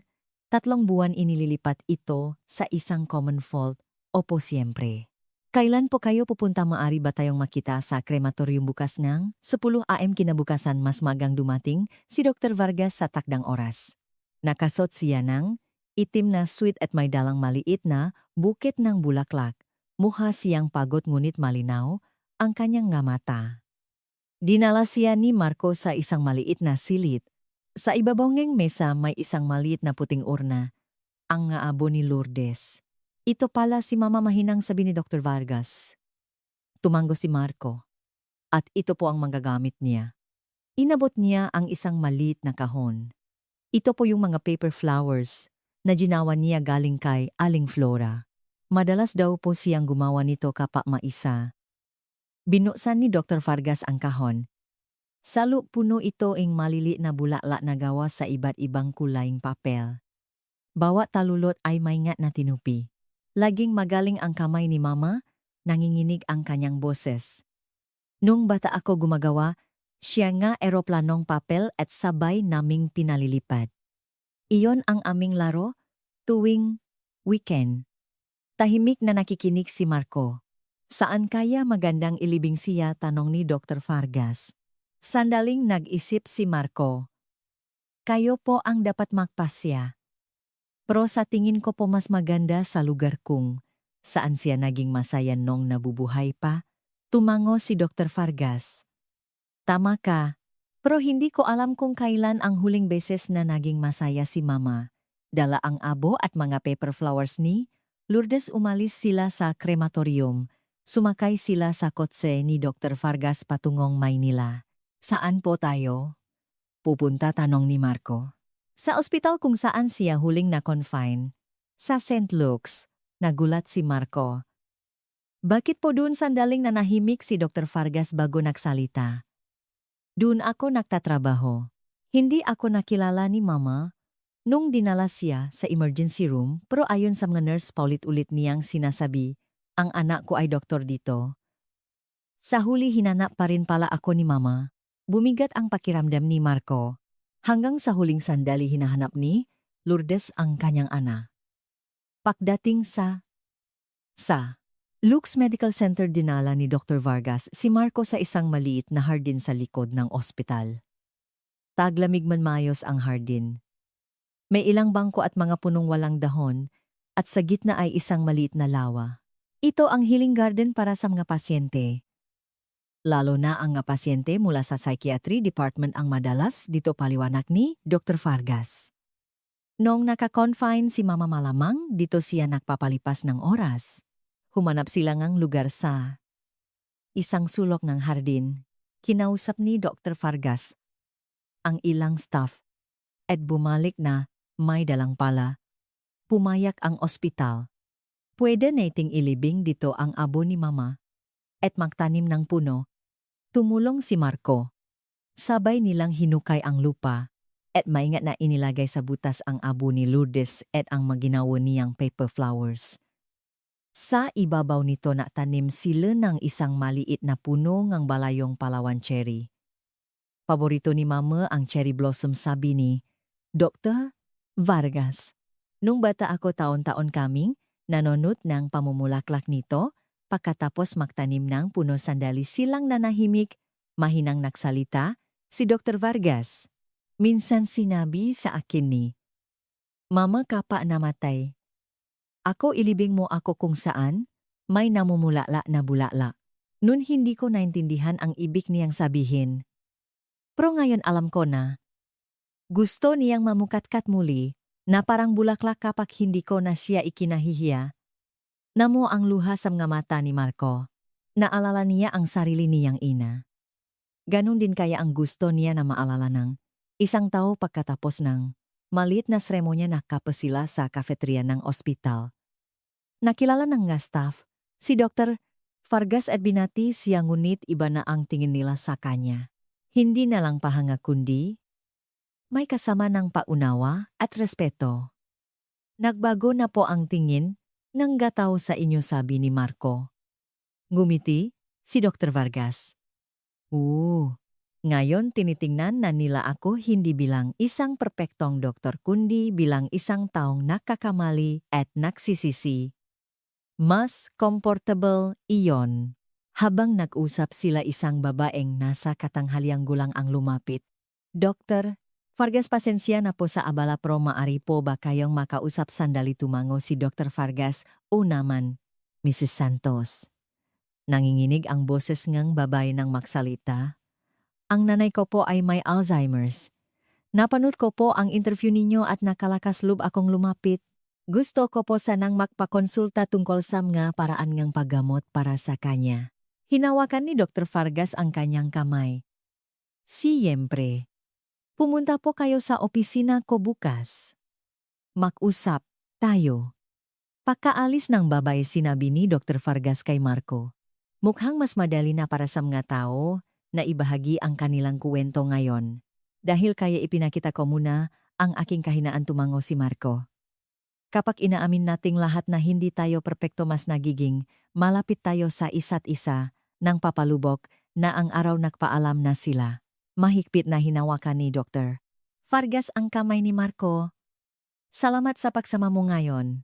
3 buwan inililipat ito sa isang common vault. Opo, siyempre. Kailan po kayo pupunta? Maari ba tayong makita sa krematorium bukas ng 10 AM kinabukasan? Mas magang dumating si Dr. Vargas sa takdang oras. Nakasot siya ng itim na suit at may dalang maliit na bukit ng bulaklak. Mukha siyang pagod ngunit malinaw ang kanyang nga mata. Dinala siya ni Marco sa isang maliit na silid. Sa ibabaw ng mesa may isang maliit na puting urna. Ang nga abo ni Lourdes. Ito pala si Mama, mahinang sabi ni Dr. Vargas. Tumango si Marco. At ito po ang manggagamit niya. Inabot niya ang isang maliit na kahon. Ito po yung mga paper flowers na ginawa niya galing kay Aling Flora. Madalas daw po siyang gumawa nito kapag maisa. Binuksan ni Dr. Vargas ang kahon. Salo puno ito ng maliliit na bulaklak na gawa sa iba't ibang kulayng papel. Bawat talulot ay may ngat na tinupi. Laging magaling ang kamay ni Mama, nanginginig ang kanyang boses. Nung bata ako gumagawa, siya nga eroplanong papel at sabay naming pinalilipad. Iyon ang aming laro tuwing weekend. Tahimik na nakikinig si Marco. Saan kaya magandang ilibing siya? Tanong ni Dr. Vargas. Sandaling nag-isip si Marco. Kayo po ang dapat magpasya. Pero sa tingin ko po mas maganda sa lugar kung saan siya naging masaya nung nabubuhay pa. Tumango si Dr. Vargas. Tama ka, pero hindi ko alam kung kailan ang huling beses na naging masaya si Mama. Dala ang abo at mga paper flowers ni Lourdes. Umalis sila sa krematorium. Sumakay sila sa kotse ni Dr. Vargas patungong Maynila. Saan po tayo pupunta? Tanong ni Marco. Sa ospital kung saan siya huling na-confine. Sa St. Luke's. Nagulat si Marco. Bakit po doon? Sandaling nanahimik si Dr. Vargas bago nagsalita. Doon ako nagtatrabaho. Hindi ako nakilala ni Mama nung dinala siya sa emergency room, pero ayon sa mga nurse, paulit-ulit niyang sinasabi, ang anak ko ay doktor dito. Sa huli, hinanap pa rin pala ako ni Mama. Bumigat ang pakiramdam ni Marco. Hanggang sa huling sandali, hinahanap ni Lourdes ang kanyang ana. Pagdating sa Luke's Medical Center, dinala ni Dr. Vargas si Marco sa isang maliit na hardin sa likod ng ospital. Taglamig man mayos ang hardin. May ilang bangko at mga punong walang dahon, at sa gitna ay isang maliit na lawa. Ito ang healing garden para sa mga pasyente. Lalo na ang mga pasyente mula sa psychiatry department ang madalas dito paliwanag ni Dr. Vargas. Noong naka-confine si Mama malamang, dito siya nagpapalipas ng oras. Humanap sila ng lugar sa isang sulok ng hardin. Kinausap ni Dr. Vargas ang ilang staff at bumalik na may dalang pala. Pumayak ang ospital. Pwede nating ilibing dito ang abo ni Mama at magtanim ng puno. Tumulong si Marco. Sabay nilang hinukay ang lupa at maingat na inilagay sa butas ang abo ni Lourdes at ang maginawa niyang paper flowers. Sa ibabaw nito na tanim sila ng isang maliit na puno ng balayong Palawan cherry. Paborito ni Mama ang cherry blossom, sabi ni Dr. Vargas. Nung bata ako taon-taon kaming nanonot ng pamumulaklak nito, pagkatapos magtanim ng puno sandali silang nanahimik, mahinang nagsalita, si Dr. Vargas. Minsan sinabi sa akin ni, Mama, kapa namatay. Ako ilibing mo ako kung saan, may namumulala na bulala. Nun hindi ko naintindihan ang ibig niyang sabihin. Pero ngayon alam ko na. Gusto niyang mamukatkat muli, na parang bulaklak kapag hindi ko na siya ikinahihiya. Namo ang luha sa mga mata ni Marco. Naalala niya ang sarili niyang ina. Ganon din kaya ang gusto niya na maalala ng isang tao pagkatapos ng maliit na seremonya na kapasila sa kafeterya ng ospital. Nakilala ng nga staff, si Dr. Vargas at binati siya, ngunit iba na ang tingin nila sa kanya. Hindi na lang pahanga kundi may kasama ng paunawa at respeto. Nagbago na po ang tingin ng gataw sa inyo, sabi ni Marco. Ngumiti si Dr. Vargas. Ngayon tinitingnan na nila ako hindi bilang isang perpektong doktor kundi bilang isang taong nakakamali at nagsisisi. Mas comfortable iyon. Habang nag-usap sila, isang babaeng nasa katanghaliang gulang ang lumapit. Dr. Vargas, pasensya na po sa abala, pero maari po ba kayong makausap sandali? Tumango si Dr. Vargas. O naman, Mrs. Santos. Nanginginig ang boses ng babae nang magsalita. Ang nanay ko po ay may Alzheimer's. Napanood ko po ang interview ninyo at nakalakas loob akong lumapit. Gusto ko po sanang magpakonsulta tungkol sa mga paraan ng paggamot para sa kanya. Hinawakan ni Dr. Vargas ang kanyang kamay. Siyempre. Pumunta po kayo sa opisina ko bukas. Mag-usap tayo. Pagkaalis ng babae, sinabi ni Dr. Vargas kay Marco. Mukhang mas madali na para sa mga tao na ibahagi ang kanilang kuwento ngayon. Dahil kaya ipinakita ko muna ang aking kahinaan, tumango si Marco. Kapag inaamin nating lahat na hindi tayo perpekto, mas nagiging malapit tayo sa isa't isa, nang papalubok na ang araw nagpaalam na sila. Mahigpit na hinawakan ni Dr. Vargas ang kamay ni Marco. Salamat sa pagsama mo ngayon.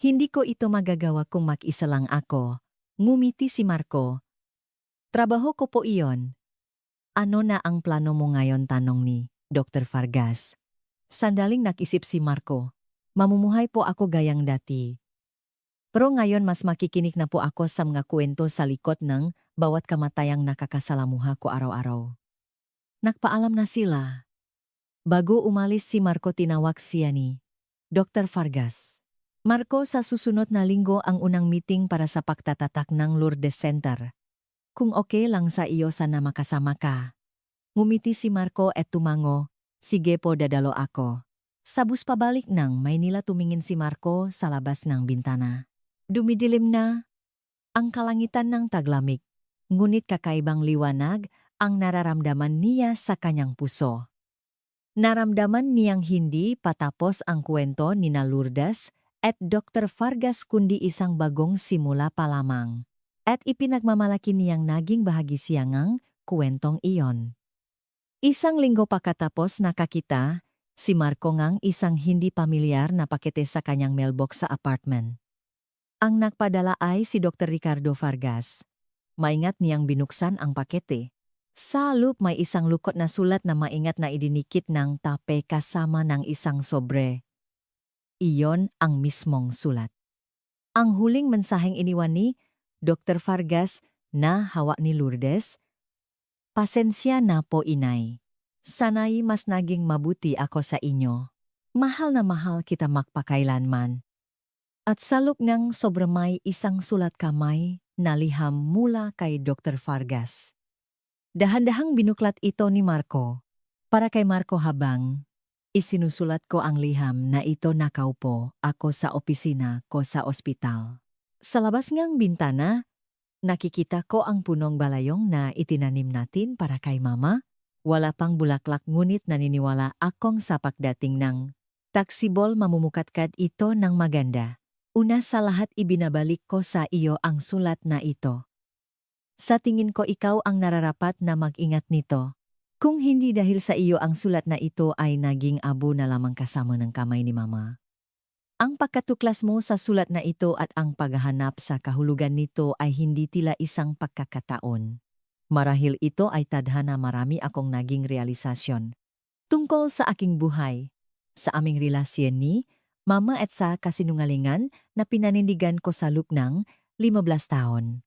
Hindi ko ito magagawa kung mag-isa lang ako. Ngumiti si Marco. Trabaho ko po iyon. Ano na ang plano mo ngayon, tanong ni Dr. Vargas. Sandaling nag-isip si Marco. Mamumuhay po ako gayang dati. Pero ngayon mas makikinig na po ako sa mga kwento sa likod ng bawat kamatayang nakakasalamuha ko araw-araw. Nagpaalam na sila. Bago umalis si Marco, tinawag siya ni Dr. Vargas. Marco, sa susunod na linggo ang unang meeting para sa pagtatatak ng Lourdes Center. Kung okay lang sa iyo, sana makasama ka. Ngumiti si Marco at tumango. Sige po, dadalo ako. Sa bus pabalik ng Maynila, tumingin si Marco sa labas ng bintana. Dumidilim na ang kalangitan ng taglamig, ngunit kakaibang liwanag ang nararamdaman niya sa kanyang puso. Naramdaman niyang hindi patapos ang kwento ni Lourdes at Dr. Vargas kundi isang bagong simula pa lamang. At ipinagmamalaki niyang naging bahagi siya ng kwentong iyon. Isang linggo pagkatapos nakakita si Marco ng isang hindi pamilyar na pakete sa kanyang mailbox sa apartment. Ang nagpadala ay si Dr. Ricardo Vargas. Maingat niyang binuksan ang pakete. Sa loob may isang lukot na sulat na maingat na idinikit ng tape kasama ng isang sobre. Iyon ang mismong sulat. Ang huling mensaheng iniwan ni Dr. Vargas na hawak ni Lourdes, "Pasensya na po inay. Sana'y mas naging mabuti ako sa inyo. Mahal na mahal kita magpakailanman." At salok ng sobramay isang sulat kamay na liham mula kay Dr. Vargas. Dahan-dahang binuklat ito ni Marco. Para kay Marco habang isinusulat ko ang liham na ito nakaupo ako sa opisina ko sa ospital. Sa labas ngang bintana, nakikita ko ang punong balayong na itinanim natin para kay mama. Wala pang bulaklak ngunit naniniwala akong sa pagdating ng taksibol mamumukatkad ito ng maganda. Una sa lahat ibinabalik ko sa iyo ang sulat na ito. Sa tingin ko ikaw ang nararapat na mag-ingat nito. Kung hindi dahil sa iyo ang sulat na ito ay naging abo na lamang kasama ng kamay ni mama. Ang pagkatuklas mo sa sulat na ito at ang paghahanap sa kahulugan nito ay hindi tila isang pagkakataon. Marahil ito ay tadhana marami akong naging realisasyon. Tungkol sa aking buhay, sa aming relasyon ni mama at sa kasinungalingan na pinanindigan ko sa loob ng 15 taon.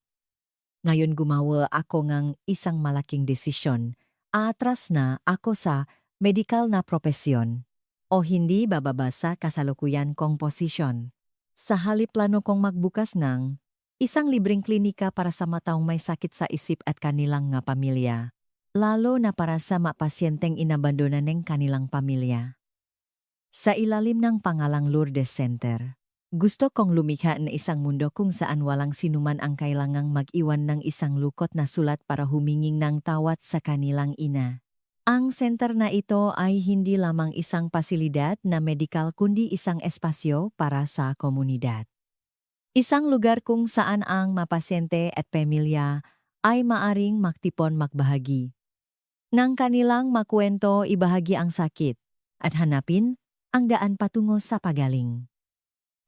Ngayon gumawa ako ng isang malaking desisyon. Atras na ako sa medical na propesyon. O hindi bababa sa kasalukuyan kong posisyon. Sa halip plano kong magbukas ng isang libreng klinika para sa mataong may sakit sa isip at kanilang nga pamilya. Lalo na para sa mga pasyenteng inabandonan ng kanilang pamilya. Sa ilalim ng pangalang Lourdes Center, gusto kong lumikha ng isang mundo kung saan walang sinuman ang kailangang mag-iwan ng isang lukot na sulat para huminging ng tawad sa kanilang ina. Ang center na ito ay hindi lamang isang pasilidad na medikal kundi isang espasyo para sa komunidad. Isang lugar kung saan ang mapasyente at pamilya ay maaring magtipon magbahagi. Nang kanilang makwento ibahagi ang sakit at hanapin ang daan patungo sa pagaling.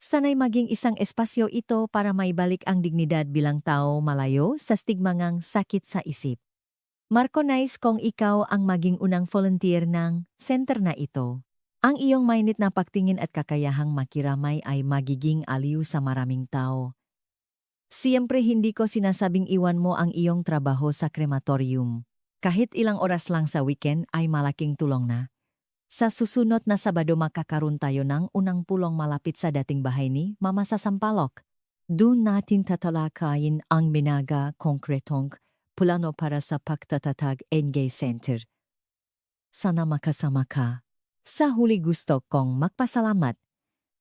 Sanay maging isang espasyo ito para maibalik ang dignidad bilang tao malayo sa stigma ngang sakit sa isip. Marco, nais kong ikaw ang maging unang volunteer ng center na ito. Ang iyong mainit na pagtingin at kakayahang makiramay ay magiging aliw sa maraming tao. Siyempre hindi ko sinasabing iwan mo ang iyong trabaho sa krematorium. Kahit ilang oras lang sa weekend ay malaking tulong na. Sa susunod na Sabado makakaroon tayo ng unang pulong malapit sa dating bahay ni Mama sa Sampaloc. Doon natin tatalakayin ang minaga konkretong plano para sa pagtatatag NG Center. Sana makasama ka. Sa huli gusto kong magpasalamat.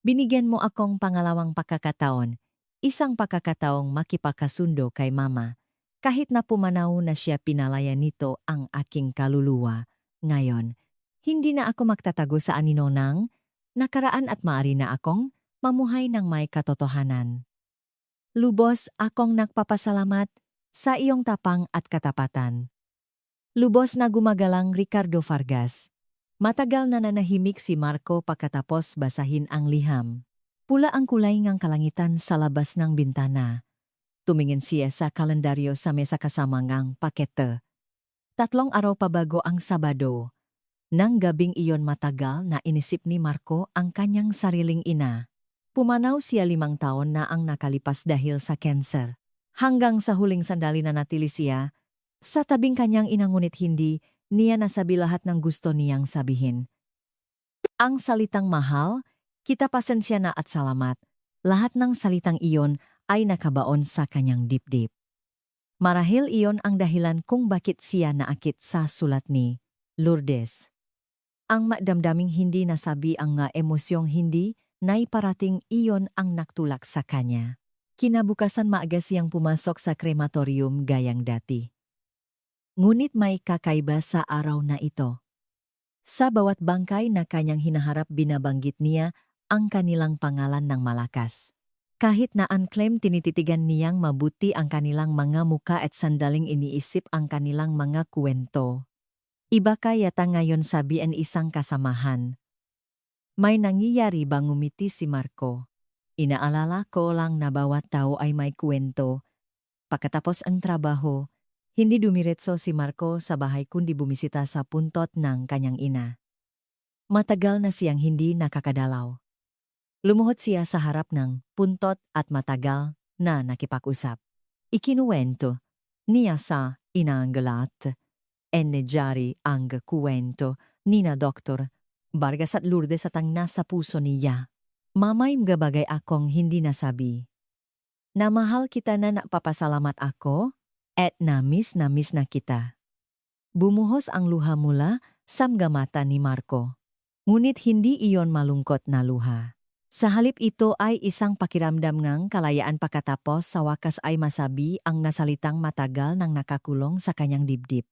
Binigyan mo akong pangalawang pagkakataon, isang pagkakataong makipagkasundo kay Mama. Kahit na pumanaw na siya pinalaya nito ang aking kaluluwa. Ngayon, hindi na ako magtatago sa anino ng nakaraan at maaari na akong mamuhay ng may katotohanan. Lubos akong nagpapasalamat sa iyong tapang at katapatan. Lubos na gumagalang Ricardo Vargas. Matagal na nanahimik si Marco pagkatapos basahin ang liham. Pula ang kulay ng kalangitan sa labas ng bintana. Tumingin siya sa kalendaryo sa mesa kasama ngang pakete. 3 araw pa bago ang Sabado. Nang gabing iyon matagal na inisip ni Marco ang kanyang sariling ina. Pumanaw siya 5 taon na ang nakalipas dahil sa cancer. Hanggang sa huling sandali na natili siya, sa tabing kanyang ina ngunit hindi niya nasabi lahat ng gusto niyang sabihin. Ang salitang mahal, kita pasensya na at salamat, lahat ng salitang iyon ay nakabaon sa kanyang dibdib. Marahil iyon ang dahilan kung bakit siya naakit sa sulat ni Lourdes. Ang madamdaming hindi nasabi ang nga emosyong hindi naiparating iyon ang naktulak sa kanya. Kinabukasan maaga siyang pumasok sa krematorium gayang dati. Ngunit may kakaiba sa araw na ito. Sa bawat bangkay na kanyang hinaharap binabanggit niya ang kanilang pangalan ng malakas. Kahit na unclaim tinititigan niyang mabuti ang kanilang mga muka at sandaling iniisip ang kanilang mga kwento. Iba kayata ngayon sabihin isang kasamahan. May nangyayari bang ngumiti si Marco? Inaalala ko lang na bawat tao ay may kwento. Pagkatapos ang trabaho, hindi dumiretso si Marco sa bahay kundi bumisita sa puntot ng kanyang ina. Matagal na siyang hindi nakakadalaw. Lumuhod siya sa harap ng puntot at matagal na nakipag-usap. Ikinuwento niya sa inaanggalat. Ennedyari ang kuwento ni na Dr. Vargas at Lourdes at ang nasa puso niya. Mamay mga bagay akong hindi nasabi. Na mahal kita na napapasalamat ako at na miss na kita. Bumuhos ang luha mula sa mga mata ni Marco. Ngunit hindi iyon malungkot na luha. Sa halip ito ay isang pakiramdam ng kalayaan pagkatapos sa wakas ay masabi ang nasalitang matagal nang nakakulong sa kanyang dibdib.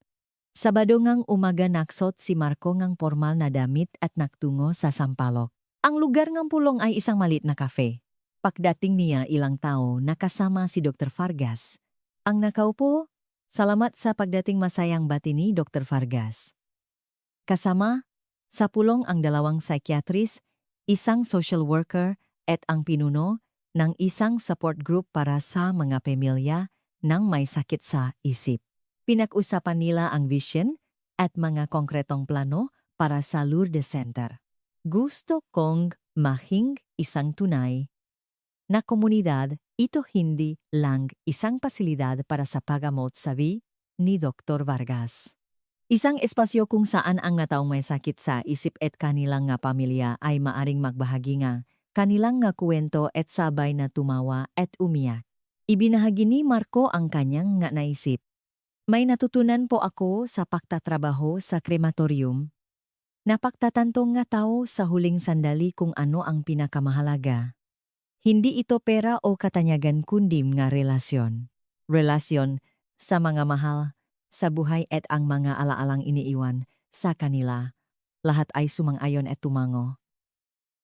Sabado ngang umaga naksot si Marco ngang formal na damit at naktungo sa Sampaloc. Ang lugar ngang pulong ay isang maliit na kafe. Pagdating niya ilang tao nakasama si Dr. Vargas. Ang nakaupo, salamat sa pagdating masayang bati ni Dr. Vargas. Kasama, sa pulong ang dalawang psychiatrist, isang social worker at ang pinuno ng isang support group para sa mga pamilya ng may sakit sa isip. Pinag-usapan nila ang vision at mga konkretong plano para sa Lourdes Center. Gusto kong mahing isang tunay na komunidad, ito hindi lang isang pasilidad para sa paggamot, sabi ni Dr. Vargas. Isang espasyo kung saan ang nga taong may sakit sa isip at kanilang nga pamilya ay maaring magbahagi nga kanilang nga kuwento at sabay na tumawa at umiyak. Ibinahagi ni Marco ang kanyang nga naisip. May natutunan po ako sa pagtatrabaho sa krematorium. Napagtatantong nga tao sa huling sandali kung ano ang pinakamahalaga. Hindi ito pera o katanyagan kundi nga relasyon. Relasyon sa mga mahal, sa buhay at ang mga alaalang iniiwan sa kanila. Lahat ay sumang-ayon at tumango.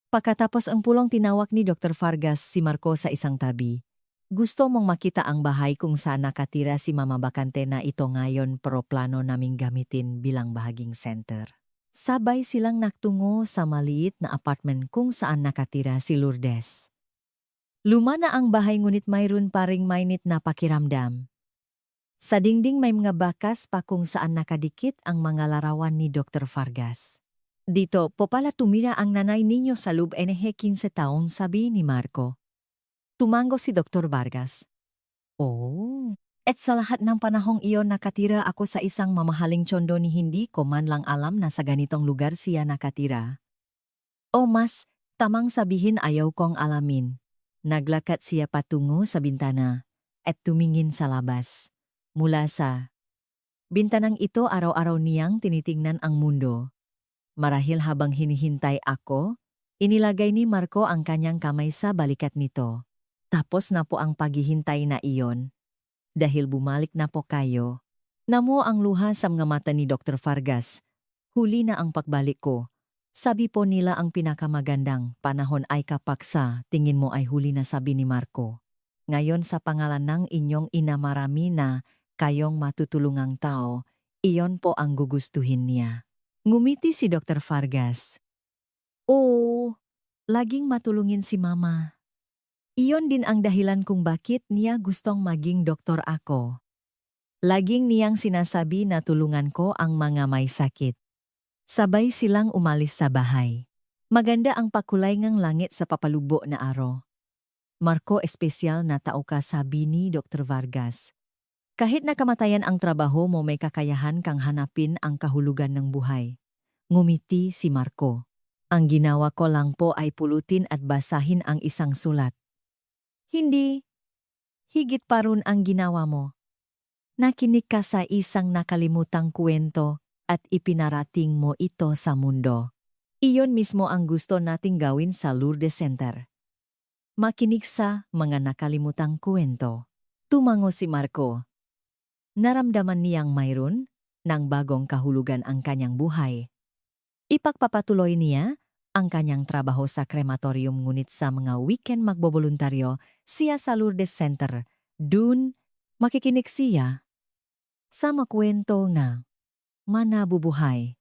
Pagkatapos ang pulong tinawag ni Dr. Vargas si Marco sa isang tabi. Gusto mong makita ang bahay kung saan nakatira si Mama Bakante na ito ngayon pero plano naming gamitin bilang bahaging center. Sabay silang naktungo sa maliit na apartment kung saan nakatira si Lourdes. Luma na ang bahay ngunit mayroon pa ring mainit na pakiramdam. Sa dingding may mga bakas pa kung saan nakadikit ang mga larawan ni Dr. Vargas. Dito po pala tumira ang nanay ninyo sa loob 15 taon, sabi ni Marco. Tumango si Dr. Vargas. Oh, at sa lahat ng panahong iyon nakatira ako sa isang mamahaling tsondo ni hindi ko man lang alam na sa ganitong lugar siya nakatira. O mas, tamang sabihin ayaw kong alamin. Naglakat siya patungo sa bintana at tumingin sa labas. Mula sa bintanang ito araw-araw niyang tinitingnan ang mundo. Marahil habang hinihintay ako, inilagay ni Marco ang kanyang kamay sa balikat nito. Tapos na po ang paghihintay na iyon. Dahil bumalik na po kayo. Namo ang luha sa mga mata ni Dr. Vargas. Huli na ang pagbalik ko. Sabi po nila ang pinakamagandang panahon ay kapag sa tingin mo ay huli na, sabi ni Marco. Ngayon sa pangalan ng inyong ina marami na kayong matutulungang tao, iyon po ang gugustuhin niya. Ngumiti si Dr. Vargas. Oo, laging matulungin si Mama. Iyon din ang dahilan kung bakit niya gustong maging doktor ako. Laging niyang sinasabi na tulungan ko ang mga may sakit. Sabay silang umalis sa bahay. Maganda ang pakulay ng langit sa papalubo na araw. Marco, espesyal na tao ka, sabi ni Dr. Vargas. Kahit nakamatayan ang trabaho mo, may kakayahan kang hanapin ang kahulugan ng buhay. Ngumiti si Marco. Ang ginawa ko lang po ay pulutin at basahin ang isang sulat. Hindi. Higit pa ron ang ginawa mo. Nakinig ka sa isang nakalimutang kwento at ipinarating mo ito sa mundo. Iyon mismo ang gusto nating gawin sa Lourdes Center. Makinig sa mga nakalimutang kwento. Tumango si Marco. Naramdaman niyang mayroon ng bagong kahulugan ang kanyang buhay. Ipagpapatuloy niya ang kanyang trabaho sa krematorium ngunit sa mga weekend magboboluntaryo siya sa Lourdes Center. Dun, makikinig siya sa makwento na manabubuhay.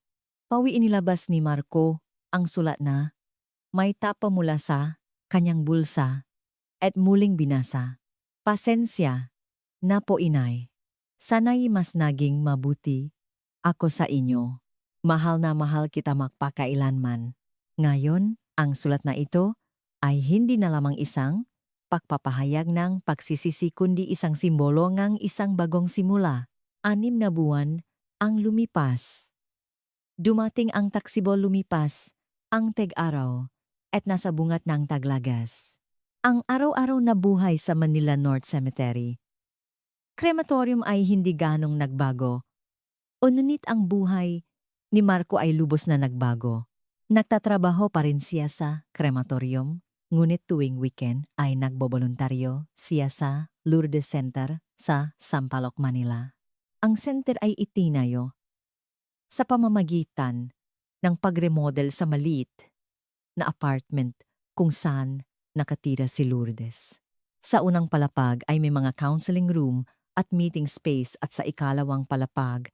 Pawi inilabas ni Marco ang sulat na may tapa mula sa kanyang bulsa at muling binasa. Pasensya na po, inay. Sana'y mas naging mabuti ako sa inyo. Mahal na mahal kita magpakailanman. Ngayon, ang sulat na ito ay hindi na lamang isang pagpapahayag ng pagsisisi kundi isang simbolo ng isang bagong simula. 6 na buwan ang lumipas. Dumating ang taksibo lumipas, ang teg-araw, at nasa bungat ng taglagas. Ang araw-araw na buhay sa Manila North Cemetery. Crematorium ay hindi ganong nagbago. Ngunit ang buhay ni Marco ay lubos na nagbago. Nagtatrabaho pa rin siya sa crematorium, ngunit tuwing weekend ay nagboboluntaryo siya sa Lourdes Center sa Sampaloc, Manila. Ang center ay itinayo sa pamamagitan ng pag-remodel sa maliit na apartment kung saan nakatira si Lourdes. Sa unang palapag ay may mga counseling room at meeting space at sa ikalawang palapag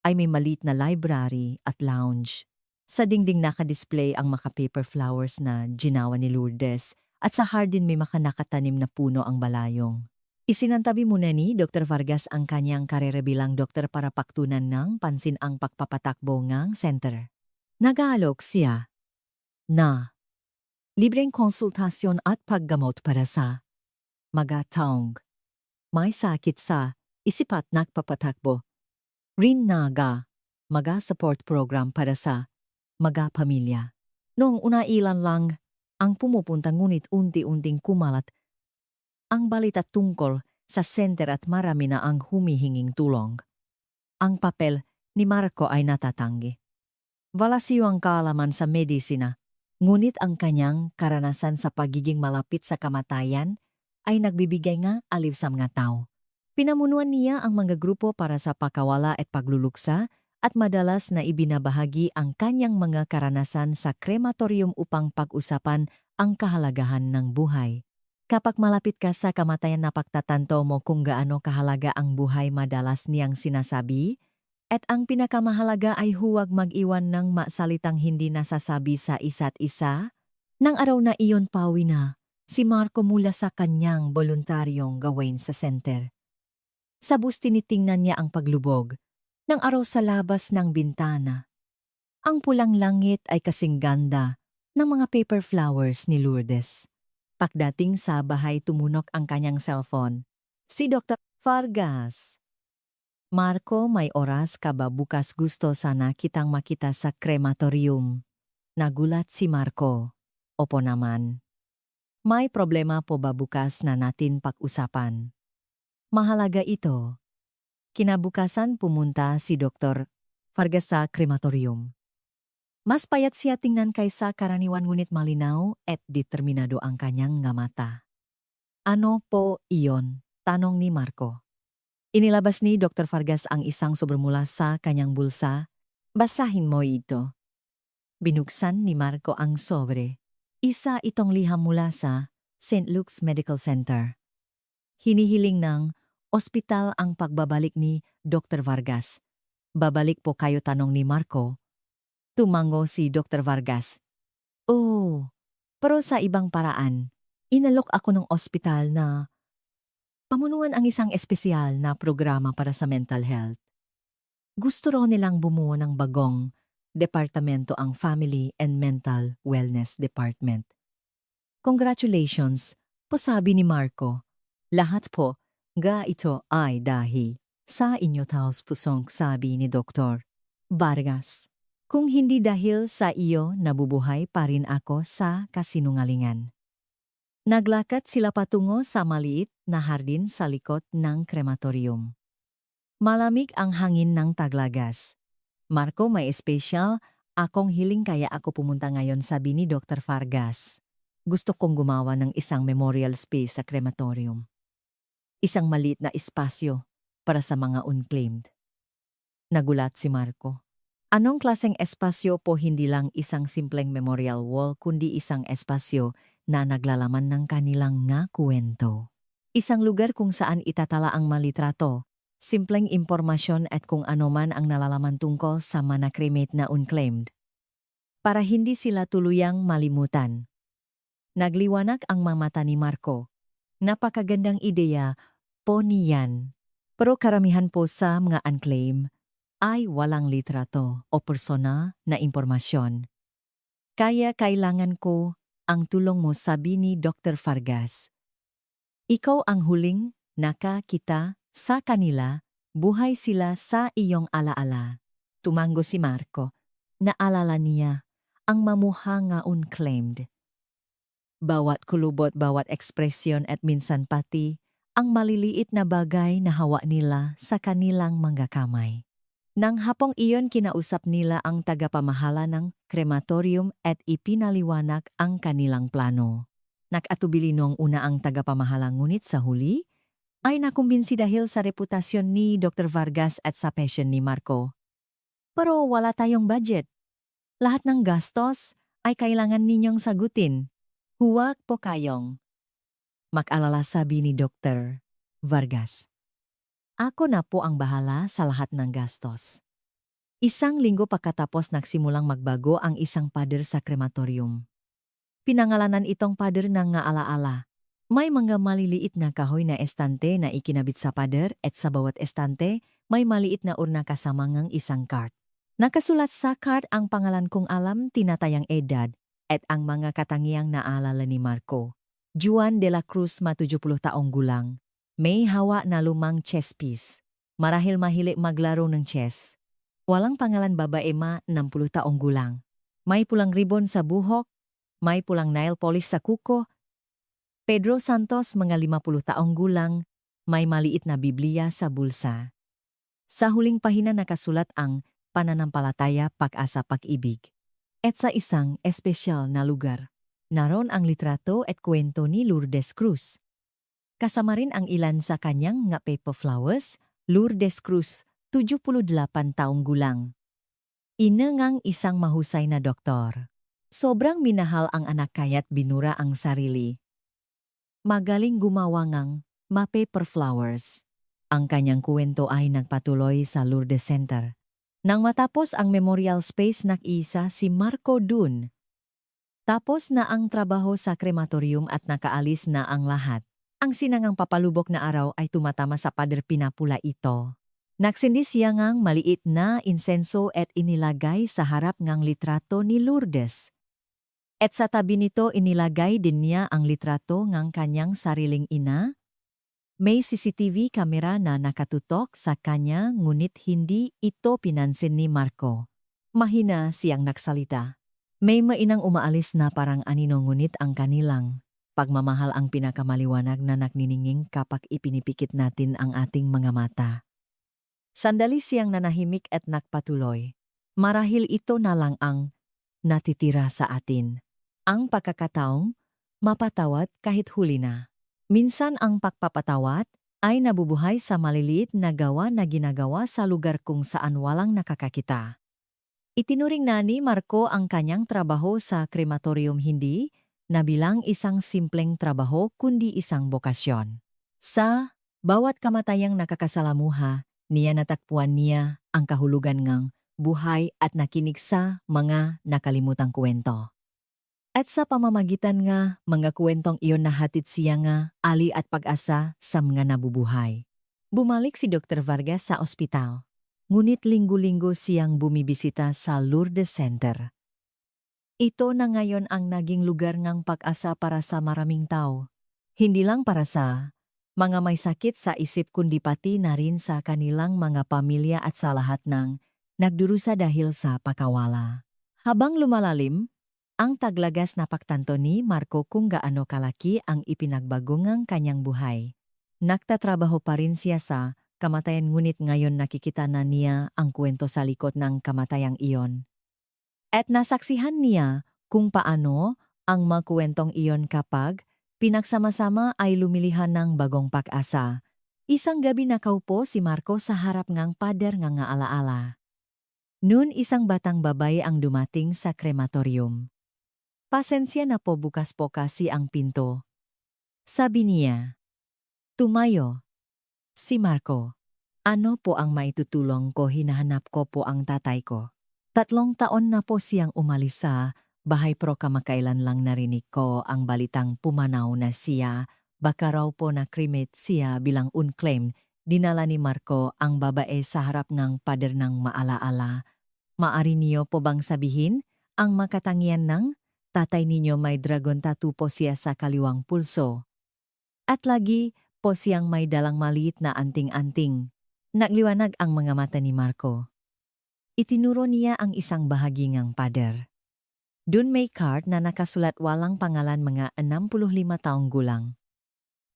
ay may maliit na library at lounge. Sa dingding nakadisplay ang mga paper flowers na ginawa ni Lourdes at sa hardin may mga nakatanim na puno ang balayong. Isinantabi muna ni Dr. Vargas ang kanyang karera bilang doktor para paktunan ng pansin ang pagpapatakbo ng center. Nag-aalok siya na libreng konsultasyon at paggamot para sa mga taong may sakit sa isip at nagpapatakbo. Rin naga mga support program para sa mga pamilya. Noong una ilan lang ang pumupunta ngunit unti-unting kumalat ang balita tungkol sa center at marami na ang humihinging tulong. Ang papel ni Marco ay natatanggi. Wala siyang kaalaman sa medisina, ngunit ang kanyang karanasan sa pagiging malapit sa kamatayan ay nagbibigay nga aliw sa mga tao. Pinamunuan niya ang mga grupo para sa pakawala at pagluluksa at madalas na ibinabahagi ang kanyang mga karanasan sa crematorium upang pag-usapan ang kahalagahan ng buhay. Kapag malapit ka sa kamatayan napagtatanto mo kung gaano kahalaga ang buhay madalas niyang sinasabi, at ang pinakamahalaga ay huwag mag-iwan ng masalitang hindi nasasabi sa isa't isa. Nang araw na iyon pawi na, si Marco mula sa kanyang voluntaryong gawain sa center. Sa bus tinitingnan niya ang paglubog ng araw sa labas ng bintana. Ang pulang langit ay kasing ganda ng mga paper flowers ni Lourdes. Pagdating sa bahay tumunok ang kanyang cellphone. Si Dr. Vargas. Marco, may oras ka ba bukas? Gusto sana kitang makita sa crematorium. Nagulat si Marco. Opo naman. May problema po ba bukas na natin pag-usapan? Mahalaga ito. Kinabukasan pumunta si Dr. Vargas sa crematorium. Mas payat siya tingnan kaysa karaniwan ngunit malinaw at determinado ang kanyang nga mata. Ano po iyon? Tanong ni Marco. Inilabas ni Dr. Vargas ang isang sobre mula sa kanyang bulsa. Basahin mo ito. Binuksan ni Marco ang sobre. Isa itong liham mula sa St. Luke's Medical Center. Hinihiling ng ospital ang pagbabalik ni Dr. Vargas. Babalik po kayo, tanong ni Marco. Tumango si Dr. Vargas. Oh, pero sa ibang paraan. Inalok ako ng ospital na pamunuan ang isang espesyal na programa para sa mental health. Gusto raw nilang bumuo ng bagong departamento ang Family and Mental Wellness Department. Congratulations, po sabi ni Marco. Lahat po, ito ay dahil sa inyo taos pusong sabi ni Dr. Vargas. Kung hindi dahil sa iyo, nabubuhay pa rin ako sa kasinungalingan. Naglakad sila patungo sa maliit na hardin sa likod ng crematorium. Malamig ang hangin ng taglagas. Marco, may espesyal akong hiling kaya ako pumunta ngayon, sabi ni Dr. Vargas. Gusto kong gumawa ng isang memorial space sa crematorium. Isang maliit na espasyo para sa mga unclaimed. Nagulat si Marco. Anong klaseng espasyo po? Hindi lang isang simpleng memorial wall kundi isang espasyo na naglalaman ng kanilang nga kwento. Isang lugar kung saan itatala ang malitrato, simpleng impormasyon at kung ano man ang nalalaman tungkol sa mga cremate na unclaimed. Para hindi sila tuluyang malimutan. Nagliwanag ang mga mata ni Marco. Napakagandang ideya po niyan. Pero karamihan po sa mga unclaimed ay walang litrato o persona na impormasyon. Kaya kailangan ko ang tulong mo, sabi ni Dr. Vargas. Ikaw ang huling nakakita sa kanila, buhay sila sa iyong alaala. Tumango si Marco. Naalala niya ang mamuha nga unclaimed. Bawat kulubot, bawat ekspresyon at minsan pati ang maliliit na bagay na hawa nila sa kanilang mga kamay. Nang hapong iyon kinausap nila ang tagapamahala ng krematorium at ipinaliwanag ang kanilang plano. Nakatubili noong una ang tagapamahala, ngunit sa huli ay nakumbinsi dahil sa reputasyon ni Dr. Vargas at sa passion ni Marco. Pero wala tayong budget. Lahat ng gastos ay kailangan ninyong sagutin. Huwag po kayong mag-alala, sabi ni Dr. Vargas. Ako na po ang bahala sa lahat ng gastos. Isang linggo pagkatapos nagsimulang magbago ang isang pader sa krematorium. Pinangalanan itong pader ng nga alaala. May mga maliliit na kahoy na estante na ikinabit sa pader at sa bawat estante may maliit na urna kasama ngang isang card. Nakasulat sa card ang pangalan kung alam, tinatayang edad at ang mga katangiang naalala ni Marco. Juan de la Cruz, 70 taong gulang. May hawa na lumang chess piece. Marahil mahilig maglaro ng chess. Walang pangalan, babae, 60 taong gulang. May pulang ribbon sa buhok. May pulang nail polish sa kuko. Pedro Santos, mga 50 taong gulang. May maliit na Biblia sa bulsa. Sa huling pahina nakasulat ang pananampalataya, pag-asa, pag-ibig. At sa isang espesyal na lugar, naroon ang litrato at kwento ni Lourdes Cruz. Kasama rin ang ilan sa kanyang nga paper flowers. Lourdes Cruz, 78 taong gulang. Ina ngang isang mahusay na doktor. Sobrang minahal ang anak kaya't binura ang sarili. Magaling gumawa ngang ma-paper flowers. Ang kanyang kwento ay nagpatuloy sa Lourdes Center. Nang matapos ang memorial space, nag-isa si Marco dun. Tapos na ang trabaho sa krematorium at nakaalis na ang lahat. Ang sinangang papalubok na araw ay tumatama sa pader, pinapula ito. Nagsindi siya ngang maliit na insenso at inilagay sa harap ngang litrato ni Lourdes. At sa tabi nito inilagay din niya ang litrato ngang kanyang sariling ina. May CCTV kamera na nakatutok sa kanya, ngunit hindi ito pinansin ni Marco. Mahina siyang nagsalita. May mainang umaalis na parang anino, ngunit ang kanilang pagmamahal ang pinakamaliwanag na nagniningning kapag ipinipikit natin ang ating mga mata. Sandali siyang nanahimik at nagpatuloy. Marahil ito na lang ang natitira sa atin. Ang pagkakataong mapatawad kahit huli na. Minsan ang pagpapatawad ay nabubuhay sa maliliit na gawa na ginagawa sa lugar kung saan walang nakakakita. Itinuring na ni Marco ang kanyang trabaho sa krematorium hindi na bilang isang simpleng trabaho kundi isang bokasyon. Sa bawat kamatayang nakakasalamuha, niya natakpuan niya ang kahulugan ngang buhay at nakinig sa mga nakalimutang kwento. At sa pamamagitan nga mga kwentong iyon nahatid siya nga ali at pag-asa sa mga nabubuhay. Bumalik si Dr. Vargas sa ospital. Ngunit linggo-linggo siyang bumibisita sa Lourdes Center. Ito na ngayon ang naging lugar ngang pag-asa para sa maraming tao. Hindi lang para sa mga may sakit sa isip kundi pati na rin sa kanilang mga pamilya at sa lahat ng nagdurusa dahil sa pakawala. Habang lumalalim ang taglagas, napagtanto ni Marco kung gaano kalaki ang ipinagbago ngang kanyang buhay. Nagtatrabaho pa rin siya sa kamatayan, ngunit ngayon nakikita na niya ang kwento sa likod ng kamatayang iyon. At nasaksihan niya kung paano ang mga kwentong iyon kapag pinagsama-sama ay lumilihan ng bagong pag-asa. Isang gabi nakaupo si Marco sa harap ngang pader nga alaala. Noon isang batang babae ang dumating sa krematorium. Pasensya na po, bukas po kasi ang pinto. Sabi niya. Tumayo. Si Marco. Ano po ang maitutulong ko? Hinahanap ko po ang tatay ko. 3 taon na po siyang umalis sa bahay, pero kamakailan lang narinig ko ang balitang pumanaw na siya. Baka raw po na-cremate siya bilang unclaimed. Dinala ni Marco ang babae sa harap ng pader ng maalaala. Maari niyo po bang sabihin ang makatangian ng tatay ninyo may dragon tattoo po siya sa kaliwang pulso. At lagi po siyang may dalang maliit na anting-anting. Nagliwanag ang mga mata ni Marco. Itinuro niya ang isang bahagi ngang pader. Dun may card na nakasulat walang pangalan, mga 65 taong gulang.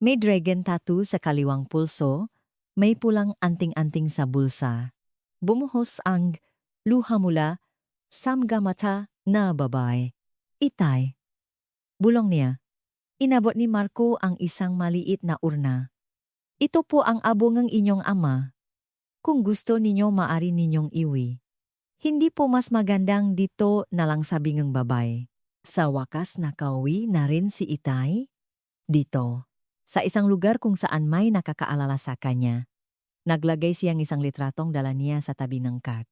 May dragon tattoo sa kaliwang pulso, may pulang anting-anting sa bulsa. Bumuhos ang luha mula sa mga mata na babae. Itay. Bulong niya. Inabot ni Marco ang isang maliit na urna. Ito po ang abong ng inyong ama. Kung gusto ninyo, maari ninyong iwi. Hindi po mas magandang dito na lang, sabi ng babae. Sa wakas nakauwi na rin si Itay. Dito. Sa isang lugar kung saan may nakakaalala sa kanya. Naglagay siyang isang litratong dala niya sa tabi ng cart.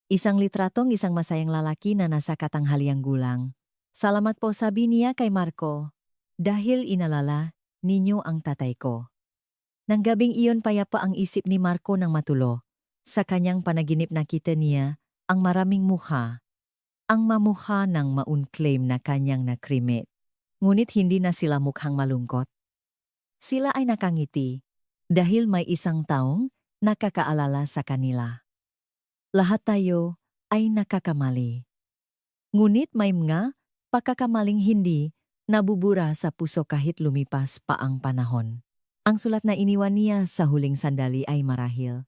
Isang litratong isang masayang lalaki na nasa katanghaliang gulang. Salamat po, sabi niya kay Marco. Dahil inalala ninyo ang tatay ko. Nang gabing iyon, payapa ang isip ni Marco nang matulo. Sa kanyang panaginip nakita niya ang maraming mukha. Ang mamukha ng maunclaim na kanyang nakrimit. Ngunit hindi na sila mukhang malungkot. Sila ay nakangiti dahil may isang taong nakakaalala sa kanila. Lahat tayo ay nakakamali. Ngunit may mga pagkakamaling hindi nabubura sa puso kahit lumipas pa ang panahon. Ang sulat na iniwan niya sa huling sandali ay marahil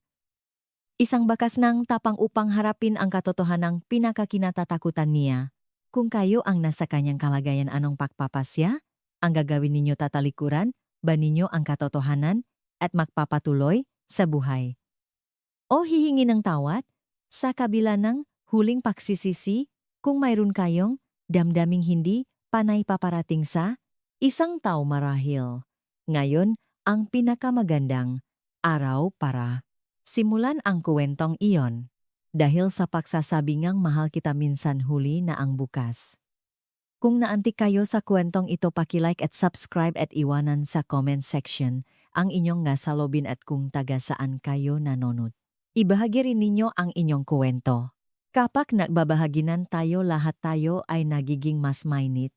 isang bakas ng tapang upang harapin ang katotohanang pinakakinatatakutan niya. Kung kayo ang nasa kanyang kalagayan, anong pagpapasya ang gagawin ninyo? Tatalikuran ba ninyo ang katotohanan at magpapatuloy sa buhay? O hihingi ng tawad sa kabila ng huling pagsisisi kung mayroon kayong damdaming hindi panay paparating sa isang tao marahil? Ngayon ang pinakamagandang araw para simulan ang kuwentong iyon. Dahil sa pagsasabi ngang mahal kita, minsan huli na ang bukas. Kung naantik kayo sa kwentong ito, paki-like at subscribe at iwanan sa comment section ang inyong nasalobin at kung taga saan kayo nanonood. Ibahagi rin ninyo ang inyong kwento. Kapag nagbabahaginan tayo, lahat tayo ay nagiging mas mainit